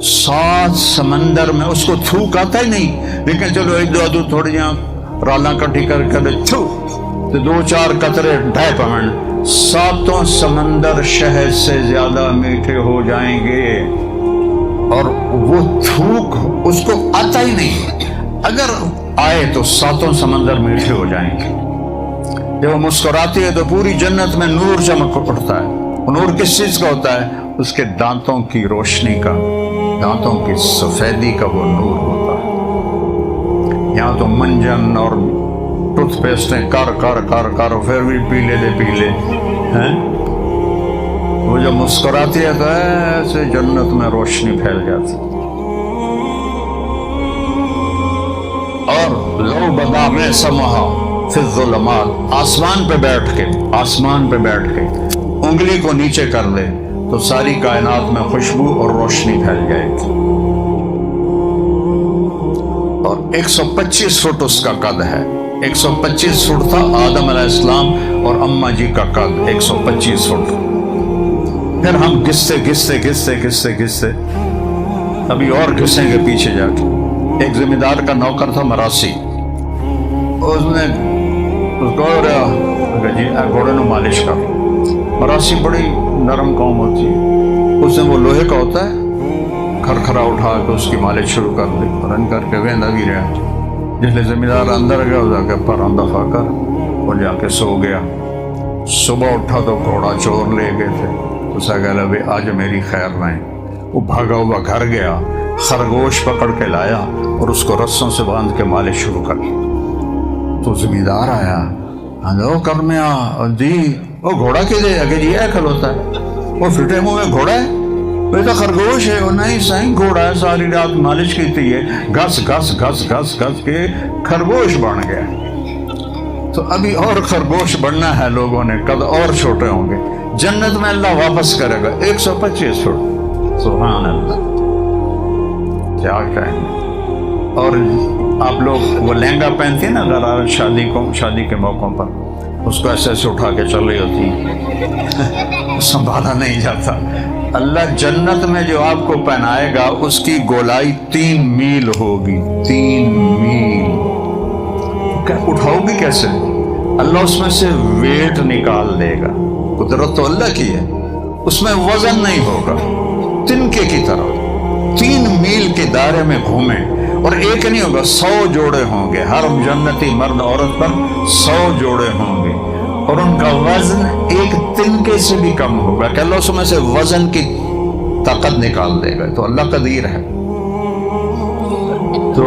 7 سمندر میں اس کو تھوک آتا ہی نہیں، لیکن چلو ایک دو تھوڑی جہاں رالاں کٹھی کر کے تو 2-4 قطرے ڈھائی پمنٹ، 7 سمندر شہد سے زیادہ میٹھے ہو جائیں گے، اور وہ تھوک اس کو آتا ہی نہیں، اگر آئے تو 7 سمندر میٹھے ہو جائیں گے۔ جب وہ مسکراتی ہے تو پوری جنت میں نور چمک اٹھتا ہے۔ وہ نور کس چیز کا ہوتا ہے؟ اس کے دانتوں کی روشنی کا، دانتوں کی سفیدی کا وہ نور ہوتا ہے۔ یہاں تو منجن اور ٹوتھ پیسٹیں کر پھر بھی پیلے ہیں، وہ جب مسکراتی ہے تو ایسے جنت میں روشنی پھیل جاتی۔ اور لو بدا میں سمہا فی الظلمات، آسمان پہ بیٹھ کے انگلی کو نیچے کر لے تو ساری کائنات میں خوشبو اور روشنی پھیل جائے گی۔ اور 125 فٹ اس کا قد ہے، 125 فٹ تھا آدم علیہ السلام اور اماں جی کا قد 125 فٹ۔ پھر ہم گھستے ابھی اور گھسیں گے پیچھے جا کے۔ ایک زمیندار کا نوکر تھا مراسی، اس نے اس کو جی گھوڑے نو مالش کر۔ مراسی بڑی نرم قوم ہوتی ہے، اس نے وہ لوہے کا ہوتا ہے کھرکھرا اٹھا کے اس کی مالش شروع کر دی، رن کر کے ویندا بھی رہا۔ جس لئے زمیندار اندر گیا جا کے پر دفع کر اور جا کے سو گیا۔ صبح اٹھا تو گھوڑا چور لے گئے تھے، اسے کہا بھائی آج میری خیر نہیں۔ وہ بھاگا ہوا گھر گیا، خرگوش پکڑ کے لایا اور اس کو رسوں سے باندھ کے مالش شروع کر دی۔ تو زمیندار آیا، ہلو کرمیا جی وہ گھوڑا کے دے اگر جی ایکل ہوتا ہے، وہ فٹے منہ میں گھوڑا ہے، وہ تو خرگوش ہے۔ وہ نہیں سائیں گھوڑا ہے، ساری رات مالش کی تھی، گھس کے خرگوش بن گیا۔ تو ابھی اور خرگوش بننا ہے لوگوں نے، قد اور چھوٹے ہوں گے۔ جنت میں اللہ واپس کرے گا 125 فٹ، سبحان اللہ، کیا کہیں گے۔ اور آپ لوگ وہ لہنگا پہنتے ہیں نا غرار شادی کے موقعوں پر، اس کو ایسے اٹھا کے چل رہی ہوتی، سنبھالا نہیں جاتا۔ اللہ جنت میں جو آپ کو پہنائے گا اس کی گولائی 3 میل ہوگی، 3 میل۔ اٹھاؤ گی کیسے؟ اللہ اس میں سے ویٹ نکال دے گا، قدرت تو اللہ کی ہے، اس میں وزن نہیں ہوگا، تنکے کی طرح 3 میل کے دائرے میں گھومیں، اور ایک نہیں ہوگا، 100 جوڑے ہوں گے، ہر جنتی مرد عورت پر 100 جوڑے ہوں گے، اور ان کا وزن ایک تنکے سے بھی کم ہوگا، کہ اللہ اس میں سے وزن کی طاقت نکال دے گا۔ تو اللہ قدیر ہے۔ تو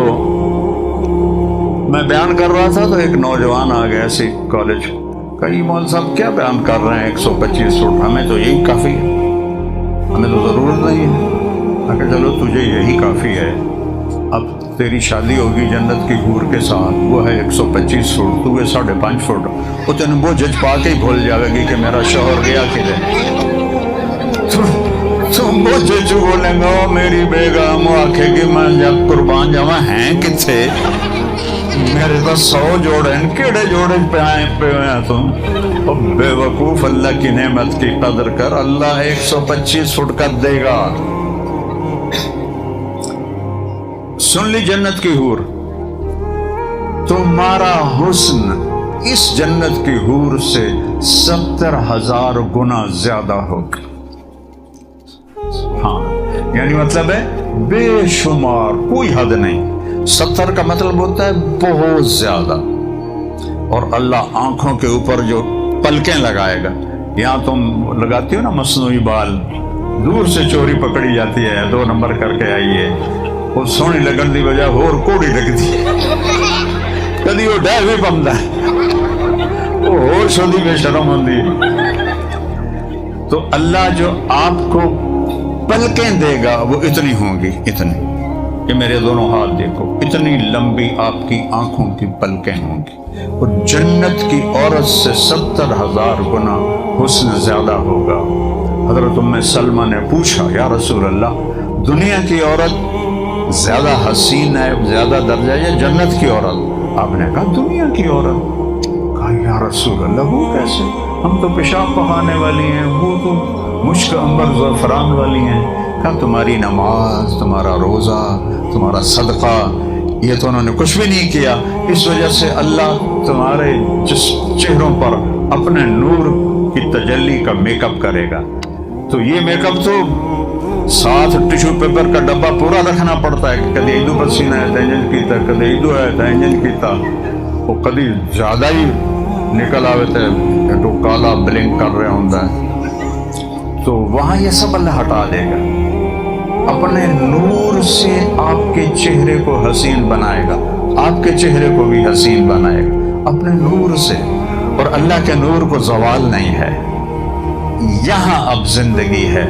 میں بیان کر رہا تھا تو ایک نوجوان آ گیا ایسی کالج، کئی مول صاحب کیا بیان کر رہے ہیں 125 فٹ، ہمیں تو یہی کافی ہے، ہمیں تو ضرورت نہیں ہے۔ کہ چلو تجھے یہی کافی ہے، اب تیری شادی ہوگی جنت کی حور کے ساتھ، وہ ہے 125 فٹ، تو ہے 5.5 فٹ، وہ تین وہ جج پا کے ہی بھول جائے گی کہ میرا شوہر گیا کدھر۔ تم وہ جج بولیں گا میری بیگم، وہ آکھے گی میں جب قربان جاواں ہیں کتھے، میرے تو 100 جوڑے ہیں، کیڑے جوڑے پہ آئے ہیں تم؟ بے وقوف، اللہ کی نعمت کی قدر کر، اللہ 125 فٹ کا دے گا۔ سن لی جنت کی حور، تمہارا حسن اس جنت کی حور سے 70,000 گنا زیادہ ہوگا۔ ہاں یعنی مطلب ہے بے شمار، کوئی حد نہیں۔ 70 کا مطلب ہوتا ہے بہت زیادہ۔ اور اللہ آنکھوں کے اوپر جو پلکیں لگائے گا، یہاں تم لگاتی ہو نا مصنوعی بال، دور سے چوری پکڑی جاتی ہے، 2 نمبر کر کے آئیے، وہ سونی لگن دی وجہ ہور کوڑی لگتی ہے، کدی وہ ڈہ بھی پمدا ہے، وہ ہور شودی بے شرم ہوندی ہے۔ تو اللہ جو آپ کو پلکیں دے گا وہ اتنی ہوں گی، اتنی کہ میرے دونوں ہاتھ دیکھو، اتنی لمبی آپ کی آنکھوں کی پلکیں ہوں گی۔ اور جنت کی عورت سے 70,000 گنا حسن زیادہ ہوگا۔ حضرت ام سلمہ نے پوچھا یا رسول اللہ، دنیا کی عورت زیادہ حسین ہے، زیادہ درجہ ہے، یا جنت کی عورت؟ آپ نے کہا دنیا کی عورت۔ کہا یا رسول اللہ وہ کیسے؟ ہم تو پیشاب پخانے والی ہیں، وہ تو مشک عنبر زعفران والی ہیں۔ کہا تمہاری نماز، تمہارا روزہ، تمہارا صدقہ، یہ تو انہوں نے کچھ بھی نہیں کیا، اس وجہ سے اللہ تمہارے جس چہروں پر اپنے نور کی تجلی کا میک اپ کرے گا۔ تو یہ میک اپ تو ساتھ ٹیشو پیپر کا ڈبہ پورا رکھنا پڑتا ہے کہ کدی ایدو پسینہ ہے تینجن کیتا، کدی ایدو ہے تینجن کیتا، وہ کدی زیادہ ہی نکل آوے تھے تو کالا بلنک کر رہے ہوتا ہے۔ تو وہاں یہ سب اللہ ہٹا دے گا، اپنے نور سے آپ کے چہرے کو حسین بنائے گا، آپ کے چہرے کو بھی حسین بنائے گا اپنے نور سے۔ اور اللہ کے نور کو زوال نہیں ہے۔ یہاں اب زندگی ہے،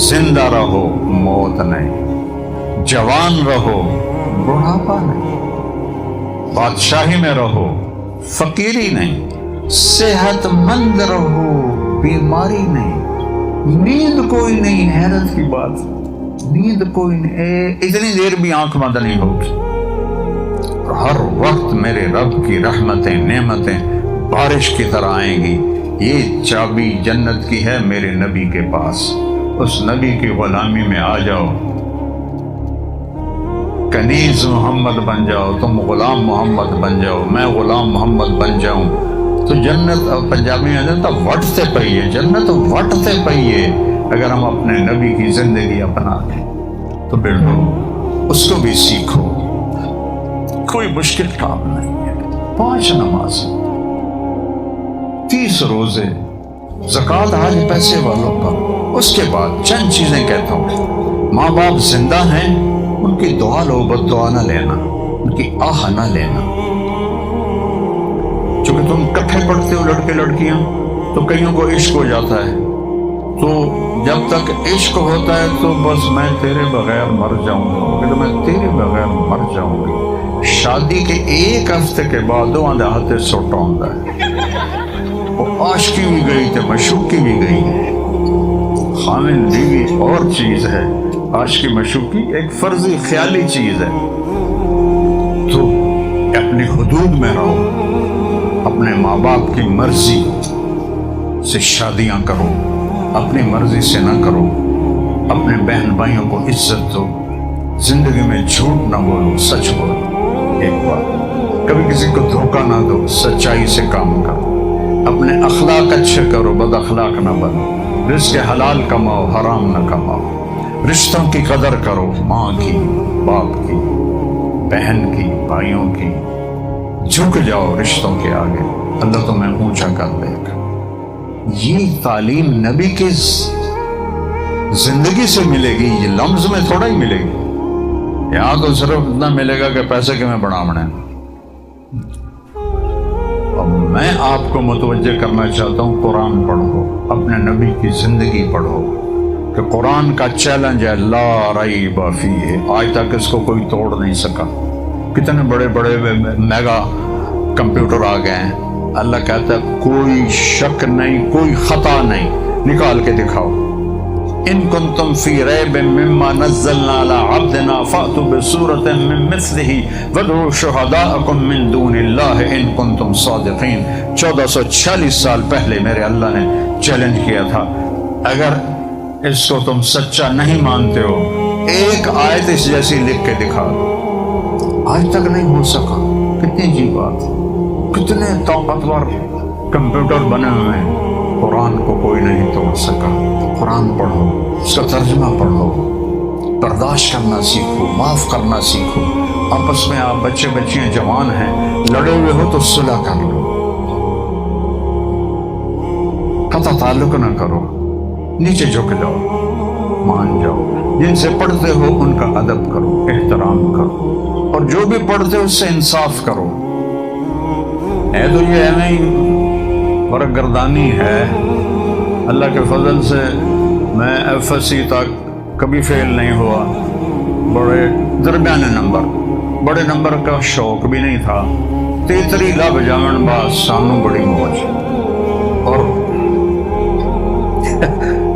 زندہ رہو موت نہیں، جوان رہو بڑھاپا نہیں، بادشاہی میں رہو فقیری نہیں، صحت مند رہو بیماری نہیں، نیند کوئی نہیں۔ حیرت کی بات، نیند کوئی نہیں، اتنی دیر بھی آنکھ بند نہیں ہوگی۔ ہر وقت میرے رب کی رحمتیں نعمتیں بارش کی طرح آئیں گی۔ یہ چابی جنت کی ہے میرے نبی کے پاس، اس نبی کی غلامی میں آ جاؤ، کنیز محمد بن جاؤ، تم غلام محمد بن جاؤ، میں غلام محمد بن جاؤں تو جنت پنجابی میں جنت وٹتے پئیے، جنت وٹتے پئیے۔ اگر ہم اپنے نبی کی زندگی اپنا لیں تو بیٹو اس کو بھی سیکھو، کوئی مشکل کام نہیں ہے۔ 5 نماز، 30 روزے، زکوٰۃ آج پیسے والوں کا۔ اس کے بعد چند چیزیں کہتا ہوں، ماں باپ زندہ ہیں ان کی دعا لو، بد دعا نہ لینا، ان کی آہ نہ لینا۔ چونکہ تم کٹھے پڑھتے ہو لڑکے لڑکیاں تو کئیوں کو عشق ہو جاتا ہے، تو جب تک عشق ہوتا ہے تو بس میں تیرے بغیر مر جاؤں گا، کہ میں تیرے بغیر مر جاؤں گی۔ شادی کے 1 ہفتے کے بعد وہ آدھے ہاتھے سوٹا ہوتا ہے، وہ عاشقی بھی گئی تو مشوقی بھی گئی ہے۔ خامن بیوی اور چیز ہے، عاشقی مشوقی ایک فرضی خیالی چیز ہے۔ تو اپنی حدود میں رہو، اپنے ماں باپ کی مرضی سے شادیاں کرو، اپنی مرضی سے نہ کرو، اپنے بہن بھائیوں کو عزت دو، زندگی میں جھوٹ نہ بولو، سچ بولو۔ ایک بات، کبھی کسی کو دھوکہ نہ دو، سچائی سے کام کرو، اپنے اخلاق اچھے کرو، بد اخلاق نہ بنو، رزق حلال کماؤ، حرام نہ کماؤ، رشتوں کی قدر کرو، ماں کی، باپ کی، بہن کی، بھائیوں کی، جھک جاؤ رشتوں کے آگے، اللہ تمہیں اونچا کر دے گا۔ یہ تعلیم نبی کی زندگی سے ملے گی، یہ لمز میں تھوڑا ہی ملے گی۔ یہاں تو صرف اتنا ملے گا کہ پیسے کے میں بڑھاونے۔ اب میں آپ کو متوجہ کرنا چاہتا ہوں، قرآن پڑھو، اپنے نبی کی زندگی پڑھو، کہ قرآن کا چیلنج ہے لا ریب فیہ، آج تک اس کو کوئی توڑ نہیں سکا۔ کتنے بڑے بڑے میگا کمپیوٹر آ گئے ہیں، اللہ کہتا ہے کوئی شک نہیں، کوئی خطا نہیں، نکال کے دکھاؤ۔ ان کنتم فی ریب مما نزلنا علی عبدنا فأتوا بسورۃ من مثلہ وادعوا شہداءکم من دون اللہ ان کنتم صادقین۔ 1446 سال پہلے میرے اللہ نے چیلنج کیا تھا، اگر اس کو تم سچا نہیں مانتے ہو، ایک آیت اس جیسی لکھ کے دکھا دو۔ آج تک نہیں ہو سکا۔ کتنی عجیب بات، کتنے طاقتور کمپیوٹر بنے ہوئے ہیں، قرآن کو کوئی نہیں توڑ سکا. قرآن پڑھو, اس کا ترجمہ پڑھو, برداشت کرنا سیکھو, معاف کرنا سیکھو. آپس میں آپ بچے بچیاں جوان ہیں, لڑے ہوئے ہو تو صلح کر لو, قطع تعلق نہ کرو, نیچے جھک جاؤ, مان جاؤ. جن سے پڑھتے ہو ان کا ادب کرو, احترام کرو, اور جو بھی پڑھتے ہو اس سے انصاف کرو. ہے تو یہ ہے نہیں ورق گردانی ہے. اللہ کے فضل سے میں ایف ایس سی تک کبھی فیل نہیں ہوا, بڑے درمیانے نمبر, بڑے نمبر کا شوق بھی نہیں تھا. تیتری لب جامن باز سانو بڑی موج. اور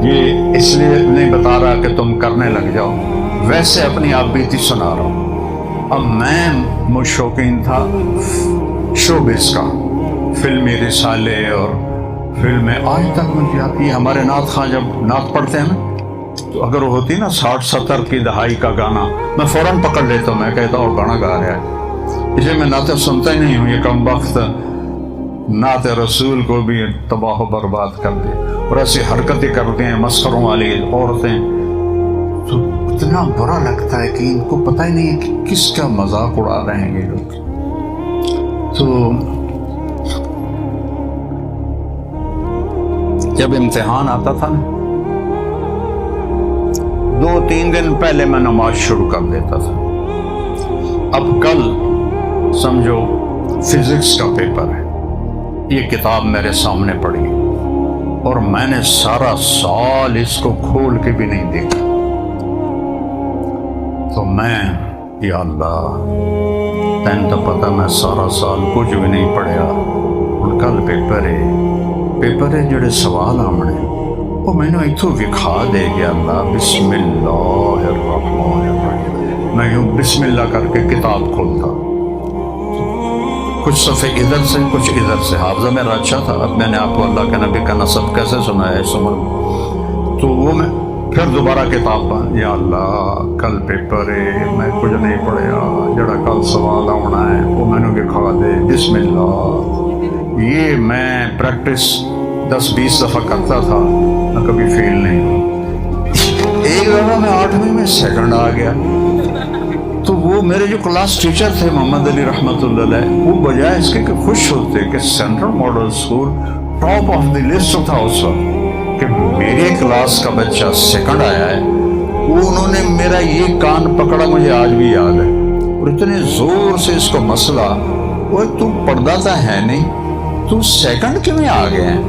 یہ اس لیے نہیں بتا رہا کہ تم کرنے لگ جاؤ, ویسے اپنی آپ بیتی سنا رہا ہوں. اب میں شوقین تھا شوبز کا, فلمی رسالے اور فلمیں. آج تک مجھے آتی ہے, ہمارے نعت خواں جب نعت پڑھتے ہیں تو اگر وہ ہوتی نا 60-70 کی دہائی کا گانا, میں فوراً پکڑ لیتا ہوں, میں کہتا ہوں گانا گا رہا ہے. اسے میں نعتیں سنتا ہی نہیں ہوں. یہ کم وقت نعت رسول کو بھی تباہ و برباد کر دے, اور ایسی حرکتیں کرتے ہیں مسخروں والی عورتیں, تو اتنا برا لگتا ہے کہ ان کو پتہ ہی نہیں ہے کہ کس کا مذاق اڑا رہے ہیں یہ لوگ. تو جب امتحان آتا تھا نا, 2-3 دن پہلے میں نماز شروع کر دیتا تھا. اب کل سمجھو فزکس کا پیپر ہے, یہ کتاب میرے سامنے پڑی اور میں نے سارا سال اس کو کھول کے بھی نہیں دیکھا. تو میں, یا اللہ تین تو پتہ میں سارا سال کچھ بھی نہیں پڑھیا, اور کل پیپر ہے جڑے سوال آمنے وہ میں نے اتو وکھا دے گیا. اللہ بسم اللہ الرحمن الرحیم, میں یوں بسم اللہ کر کے کتاب کھولتا, کچھ صفحے ادھر سے کچھ ادھر سے. حافظہ میرا اچھا تھا. اب میں نے آپ کو اللہ کے نبی کا نسب کیسے سنایا اس عمر میں, تو وہ میں پھر دوبارہ کتاب پڑھ, یا اللہ کل پیپر ہے, میں کچھ نہیں پڑھیا, جڑا کل سوال آنا ہے وہ میں نے وکھا دے, بسم اللہ. یہ میں پریکٹس 10-20 دفعہ کرتا تھا, میں کبھی فیل نہیں ہوا. ایک دفعہ میں 8ویں میں سیکنڈ آ گیا. تو وہ میرے جو کلاس ٹیچر تھے محمد علی رحمۃ اللہ علیہ, وہ بجائے اس کے کہ خوش ہوتے کہ central model school top of the list تھا اس وقت کہ میرے کلاس کا بچہ سیکنڈ آیا ہے, وہ انہوں نے میرا یہ کان پکڑا, مجھے آج بھی یاد ہے, اور اتنے زور سے اس کو مسئلہ, وہ تو پڑھتا تھا ہے نہیں, تو سیکنڈ کیوں میں آ گئے ہیں.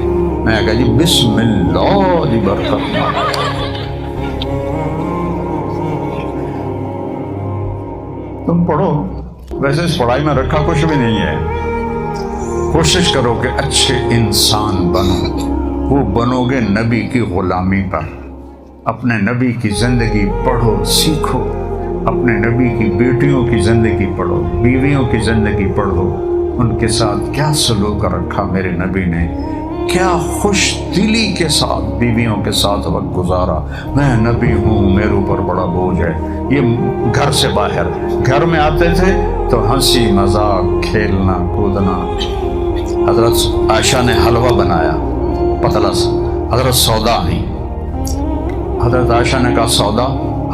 میں کہا جی بسم اللہ دی برکت. تم پڑھو, ویسے اس پڑھائی میں رکھا کچھ بھی نہیں ہے. کوشش کرو کہ اچھے انسان بنو, وہ بنو گے نبی کی غلامی پر. اپنے نبی کی زندگی پڑھو, سیکھو. اپنے نبی کی بیٹیوں کی زندگی پڑھو, بیویوں کی زندگی پڑھو, ان کے ساتھ کیا سلوک رکھا میرے نبی نے, کیا خوش دلی کے ساتھ بیویوں کے ساتھ وقت گزارا. میں نبی ہوں, میرے اوپر بڑا بوجھ ہے. یہ گھر سے باہر, گھر میں آتے تھے تو ہنسی مذاق کھیلنا کودنا. حضرت عائشہ نے حلوہ بنایا پتلا سا, حضرت سودا آئی, حضرت عائشہ نے کہا سودا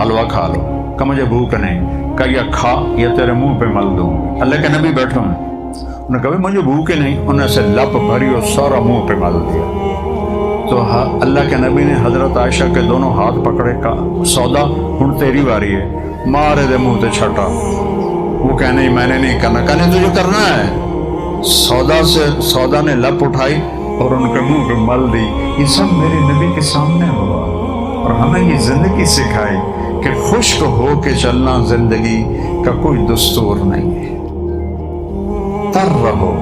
حلوہ کھا لو, کہ مجھے بھوک نہیں, کہ یہ کھا یہ تیرے منہ پہ مل دوں. اللہ کے نبی بیٹھو ہیں, انہوں نے کہا مجھے بھوک ہی نہیں, انہیں سے لپ بھری اور سارا منہ پہ مل دیا. تو اللہ کے نبی نے حضرت عائشہ کے دونوں ہاتھ پکڑے, کہا سودا ہن تیری باری ہے, مارے دے منہ تے چھٹا. وہ کہنے نہیں میں نے نہیں کرنا, کہنے تجھے کرنا ہے. سودا نے لپ اٹھائی اور ان کے منہ پہ مل دی. یہ سب میرے نبی کے سامنے ہوا, اور ہمیں یہ زندگی سکھائی کہ خشک ہو کے چلنا زندگی کا کوئی دستور نہیں ہے. تر رہو,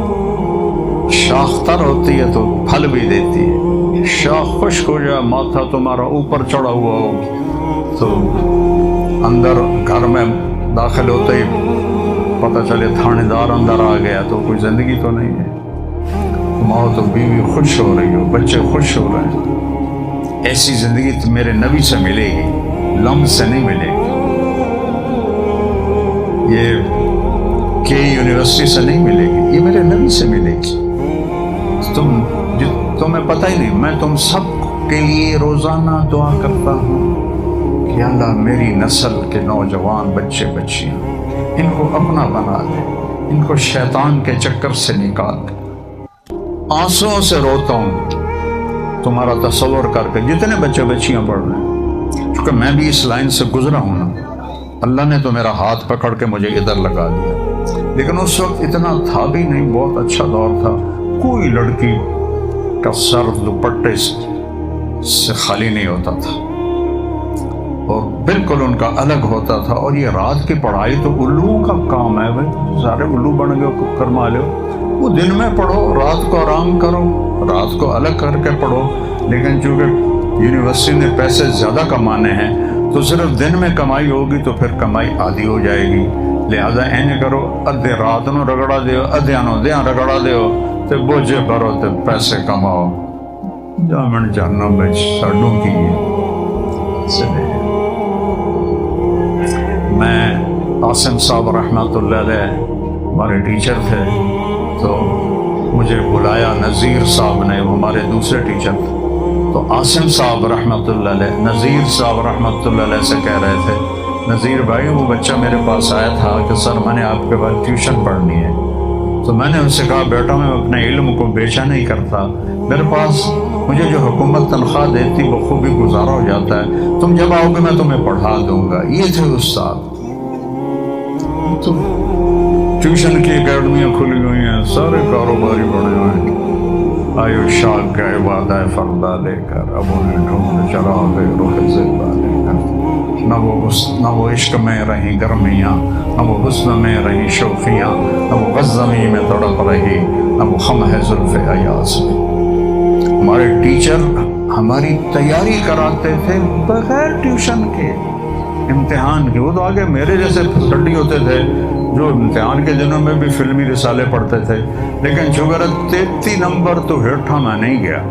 شاخ تر ہوتی ہے تو پھل بھی دیتی ہے. شاخ خشک ہو جائے, ماتھا تمہارا اوپر چڑھا ہوا ہو, تو اندر گھر میں داخل ہوتے ہی پتہ چلے تھانے دار اندر آ گیا, تو کوئی زندگی تو نہیں ہے. ماں تو بیوی خوش ہو رہی ہو, بچے خوش ہو رہے ہیں. ایسی زندگی تو میرے نبی سے ملے گی, لمحے سے نہیں ملے گی. یہ یونیورسٹی سے نہیں ملے گی, یہ میرے نبی سے ملے گی. تم تمہیں پتہ ہی نہیں، میں تم سب کے لیے روزانہ دعا کرتا ہوں کہ اللہ میری نسل کے نوجوان بچے بچیاں ان کو اپنا بنا دے، ان کو شیطان کے چکر سے نکال دے۔ آنسوؤں سے روتا ہوں تمہارا تصور کر کے جتنے بچے بچیاں پڑھ رہے ہیں، چونکہ میں بھی اس لائن سے گزرا ہوں نا، اللہ نے تو میرا ہاتھ پکڑ کے مجھے ادھر لگا دیا، لیکن اس وقت اتنا تھا بھی نہیں، بہت اچھا دور تھا، کوئی لڑکی کا سر دوپٹے سے خالی نہیں ہوتا تھا اور بالکل ان کا الگ ہوتا تھا۔ اور یہ رات کی پڑھائی تو الوؤں کا کام ہے، بھائی سارے الو بن گئے کرما لو، وہ دن میں پڑھو، رات کو آرام کرو، رات کو الگ کر کے پڑھو۔ لیکن چونکہ یونیورسٹی نے پیسے زیادہ کمانے ہیں تو صرف دن میں کمائی ہوگی تو پھر کمائی آدھی ہو جائے گی، لہذا این کرو ادھے رات نو رگڑا دیو، ادھیاں نو دیاں رگڑا دیو تے بوجھے بھرو تے پیسے کماؤ، جامن جہنم میں ساڈوں کی ہے۔ میں عاصم صاحب رحمۃ اللہ علیہ ہمارے ٹیچر تھے، تو مجھے بلایا نذیر صاحب نے، وہ ہمارے دوسرے ٹیچر تھے، تو عاصم صاحب رحمۃ اللہ علیہ نذیر صاحب رحمۃ اللہ علیہ سے کہہ رہے تھے، نذیر بھائی وہ بچہ میرے پاس آیا تھا کہ سر میں نے آپ کے بعد ٹیوشن پڑھنی ہے، تو میں نے ان سے کہا بیٹا میں اپنے علم کو بیچا نہیں کرتا، میرے پاس مجھے جو حکومت تنخواہ دیتی بخوبی گزارا ہو جاتا ہے، تم جب آؤ گے میں تمہیں پڑھا دوں گا۔ یہ تھے استاد، تو ٹیوشن کی اکیڈمیاں کھلی ہوئی ہیں، سارے کاروباری بڑے ہوئے ہیں، آیو شاخ گئے وعدہ فردہ لے کر، اب انہیں ڈھونڈ چلا گئے روح زندہ لے کر، نہ وہ عشق میں رہی گرمیاں، نہ وہ حسن میں رہی شوخیاں، نہ وہ غزمی میں تڑپ رہی، نہ وہ خم ہے زلف ایاز میں۔ ہمارے ٹیچر ہماری تیاری کراتے تھے بغیر ٹیوشن کے، امتحان کی۔ وہ تو آگے میرے جیسے پھسڈی ہوتے تھے جو امتحان کے دنوں میں بھی فلمی رسالے پڑھتے تھے، لیکن چونکہ 33 نمبر تو ہیٹھا میں نہیں گیا،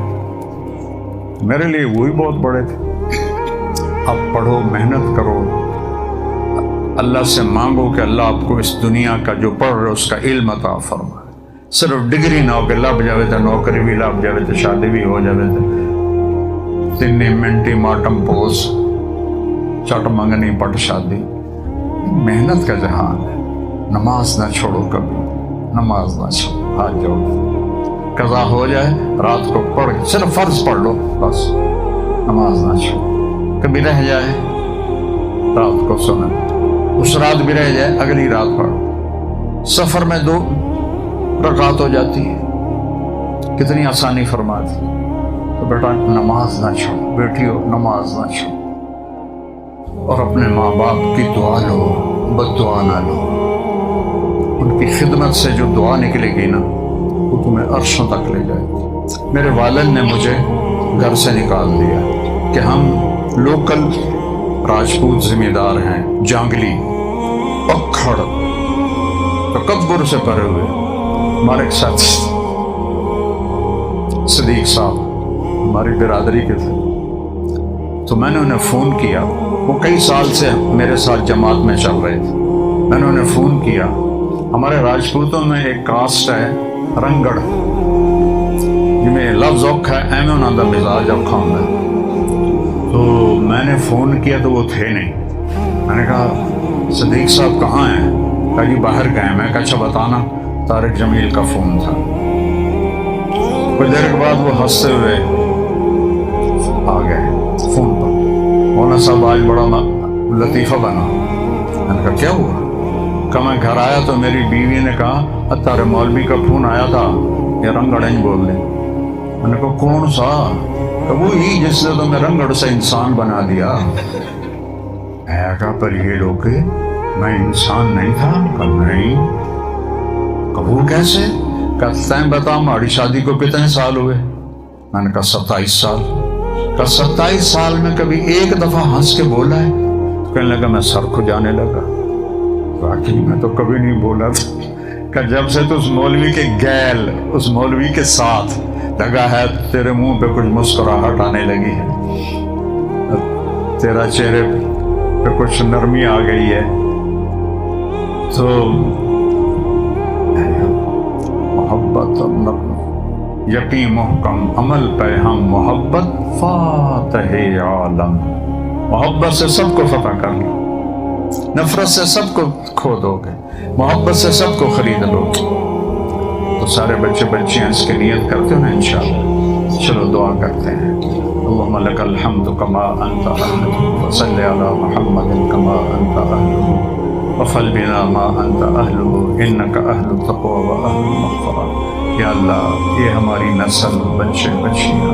میرے لیے وہی بہت بڑے تھے۔ اب پڑھو، محنت کرو، اللہ سے مانگو کہ اللہ آپ کو اس دنیا کا جو پڑھ رہے اس کا علم عطا فرمائے، صرف ڈگری نہ ہو کہ لب جاوے تو نوکری بھی لب جاوے تو شادی بھی ہو جاوے تو تینی منٹی ماٹم پوز چٹ منگنی پٹ شادی۔ محنت کا جہان ہے، نماز نہ چھوڑو کبھی، نماز نہ چھوڑو، ہاتھ جوڑو، قضا ہو جائے رات کو پڑھ صرف فرض پڑھ لو بس، نماز نہ چھوڑو، کبھی رہ جائے رات کو سنیں، اس رات بھی رہ جائے اگلی رات پڑھو، سفر میں 2 رکعت ہو جاتی ہے، کتنی آسانی فرما دی۔ تو بیٹا نماز نہ چھوڑو، بیٹیو نماز نہ چھوڑو، اور اپنے ماں باپ کی دعا لو، بد دعا نہ لو، ان کی خدمت سے جو دعا نکلے گی نا وہ تمہیں عرشوں تک لے جائے گی۔ میرے والد نے مجھے گھر سے نکال دیا کہ ہم لوکل راجپوت ذمہ دار ہیں، جانگلی، پکھڑ، تکبر سے پرے ہوئے۔ ہمارے ایک ساتھ صدیق صاحب ہماری برادری کے تھے، تو میں نے انہیں فون کیا، وہ کئی سال سے میرے ساتھ جماعت میں چل رہے تھے، میں نے انہیں فون کیا، ہمارے راجپوتوں میں ایک کاسٹ ہے رنگڑ، جی میں لفظ اوکھا ہے ایمیں انہوں دا مزاج اوکھا ہوں ہے، تو میں نے فون کیا تو وہ تھے نہیں، میں نے کہا صدیق صاحب کہاں ہیں؟ کہا جی باہر گئے۔ میں کہا اچھا بتانا، طارق جمیل کا فون تھا۔ کچھ دیر کے بعد وہ ہنستے ہوئے آ گئے فون پر، مولانا صاحب آج بڑا لطیفہ بنا۔ میں نے کہا کیا ہوا؟ کہ میں گھر آیا تو میری بیوی نے کہا تارے مولوی کا فون آیا تھا، یہ رنگڑیں بول رہے۔ میں نے کہا کون سا؟ کہ وہی جس نے تمہیں رنگڑ سے انسان بنا دیا۔ میں کہا پر یہ لوگ میں انسان نہیں تھا؟ کہ نہیں۔ کہ وہ کیسے؟ کہ تین بتا ہماری شادی کو کتنے سال ہوئے؟ میں نے کہا 27 سال۔ کہ 27 سال میں کبھی ایک دفعہ ہنس کے بولا ہے؟ تو کہنے لگا میں سر کھجانے لگا، واقعی میں تو کبھی نہیں بولا تھا۔ کہ جب سے تو اس مولوی کے گیل، اس مولوی کے ساتھ لگا ہے تیرے منہ پہ کچھ مسکراہٹ آنے لگی ہے، تیرا چہرے پہ کچھ نرمی آ گئی ہے، تو محبت اور نرمی یقین محکم عمل پہ ہم محبت فاتح عالم. محبت سے سب کو فتح کر لو، نفرت سے سب کو کھو دو گے، محبت سے سب کو خرید لو گے. تو سارے بچے بچیاں اس کی نیت کرتے ہیں انشاءاللہ. چلو دعا کرتے ہیں. اللہم لک الحمد کما انت اہلہ وصلی علی محمد کما انت اہلہ وفعل بنا ما انت اہلہ انک اہل التقوی و اہل المغفرہ. یا اللہ یہ ہماری نسل بچے بچیاں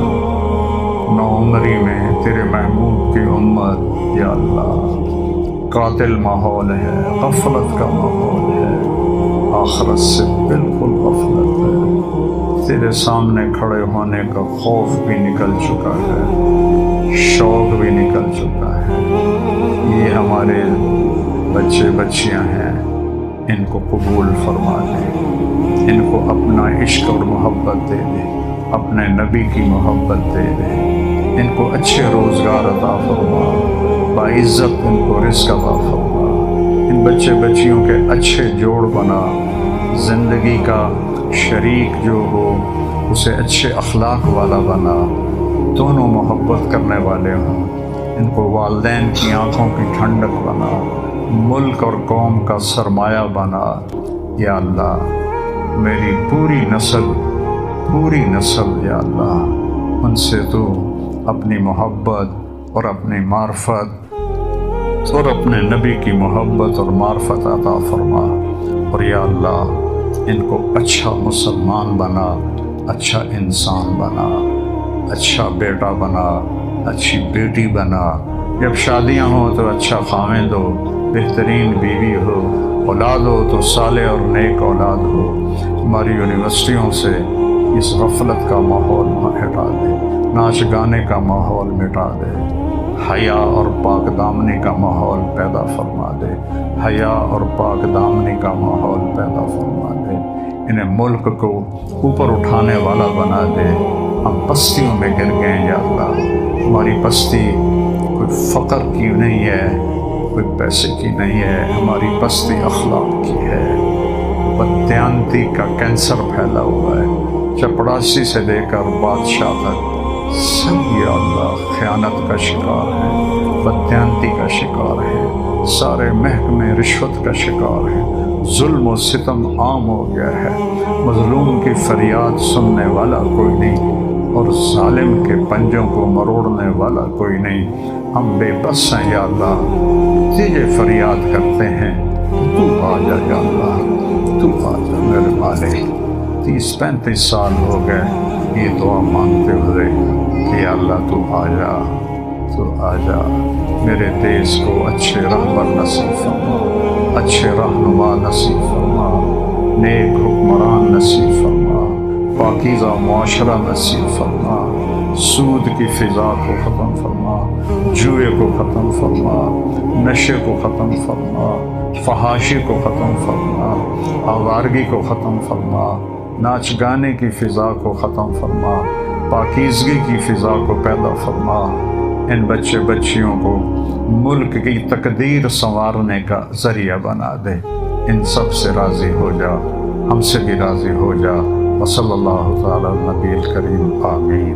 نو عمری میں تیرے محبوب کی امت یا اللہ قاتل ماحول ہے، غفلت کا ماحول ہے، آخرت سے بالکل غفلت ہے. تیرے سامنے کھڑے ہونے کا خوف بھی نکل چکا ہے، شوق بھی نکل چکا ہے. یہ ہمارے بچے بچیاں ہیں، ان کو قبول فرما دے، ان کو اپنا عشق اور محبت دے دے، اپنے نبی کی محبت دے دے. ان کو اچھے روزگار عطا فرما، باعزت ان کو رزق عطا فرما. ان بچے بچیوں کے اچھے جوڑ بنا، زندگی کا شریک جو ہو اسے اچھے اخلاق والا بنا، دونوں محبت کرنے والے ہوں. ان کو والدین کی آنکھوں کی ٹھنڈک بنا، ملک اور قوم کا سرمایہ بنا. یا اللہ میری پوری نسل یا اللہ ان سے تو اپنی محبت اور اپنی معرفت اور اپنے نبی کی محبت اور معرفت عطا فرما. اور یا اللہ ان کو اچھا مسلمان بنا، اچھا انسان بنا، اچھا بیٹا بنا، اچھی بیٹی بنا. جب شادیاں ہوں تو اچھا خامد ہو، بہترین بیوی ہو، اولاد ہو تو صالح اور نیک اولاد ہو. ہماری یونیورسٹیوں سے اس غفلت کا ماحول ہٹا دے، ناچ گانے کا ماحول مٹا دے، حیا اور پاک دامنی کا ماحول پیدا فرما دے، حیا اور پاک دامنی کا ماحول پیدا فرما دے. انہیں ملک کو اوپر اٹھانے والا بنا دے. ہم پستیوں میں گر گئے یا اللہ. ہماری پستی کوئی فقر کی نہیں ہے، کوئی پیسے کی نہیں ہے، ہماری پستی اخلاق کی ہے. بددیانتی کا کینسر پھیلا ہوا ہے، چپڑاسی سے لے کر بادشاہ تک سب یا اللہ خیانت کا شکار ہے، بددیانتی کا شکار ہے. سارے محکمے رشوت کا شکار ہے. ظلم و ستم عام ہو گیا ہے. مظلوم کی فریاد سننے والا کوئی نہیں اور ظالم کے پنجوں کو مروڑنے والا کوئی نہیں. ہم بے بس ہیں یا اللہ، تجھے فریاد کرتے ہیں تو آ جا یا اللہ، تو آ جا میرے مالک. 30-35 سال ہو گئے یہ دعا مانگتے ہوئے کہ یا اللہ تو آ جا، تو آ جا. میرے دیس کو اچھے رہبر نصیب فرما، اچھے رہنما نصیب فرما، نیک حکمران نصیب فرما، پاکیزہ معاشرہ نصیب فرما. سود کی فضا کو ختم فرما، جوئے کو ختم فرما، نشے کو ختم فرما، فحاشی کو ختم فرما، آوارگی کو ختم فرما، ناچ گانے کی فضا کو ختم فرما، پاکیزگی کی فضا کو پیدا فرما. ان بچے بچیوں کو ملک کی تقدیر سنوارنے کا ذریعہ بنا دے. ان سب سے راضی ہو جا، ہم سے بھی راضی ہو جا. وصلی اللہ تعالی علی نبی الکریم. آمین.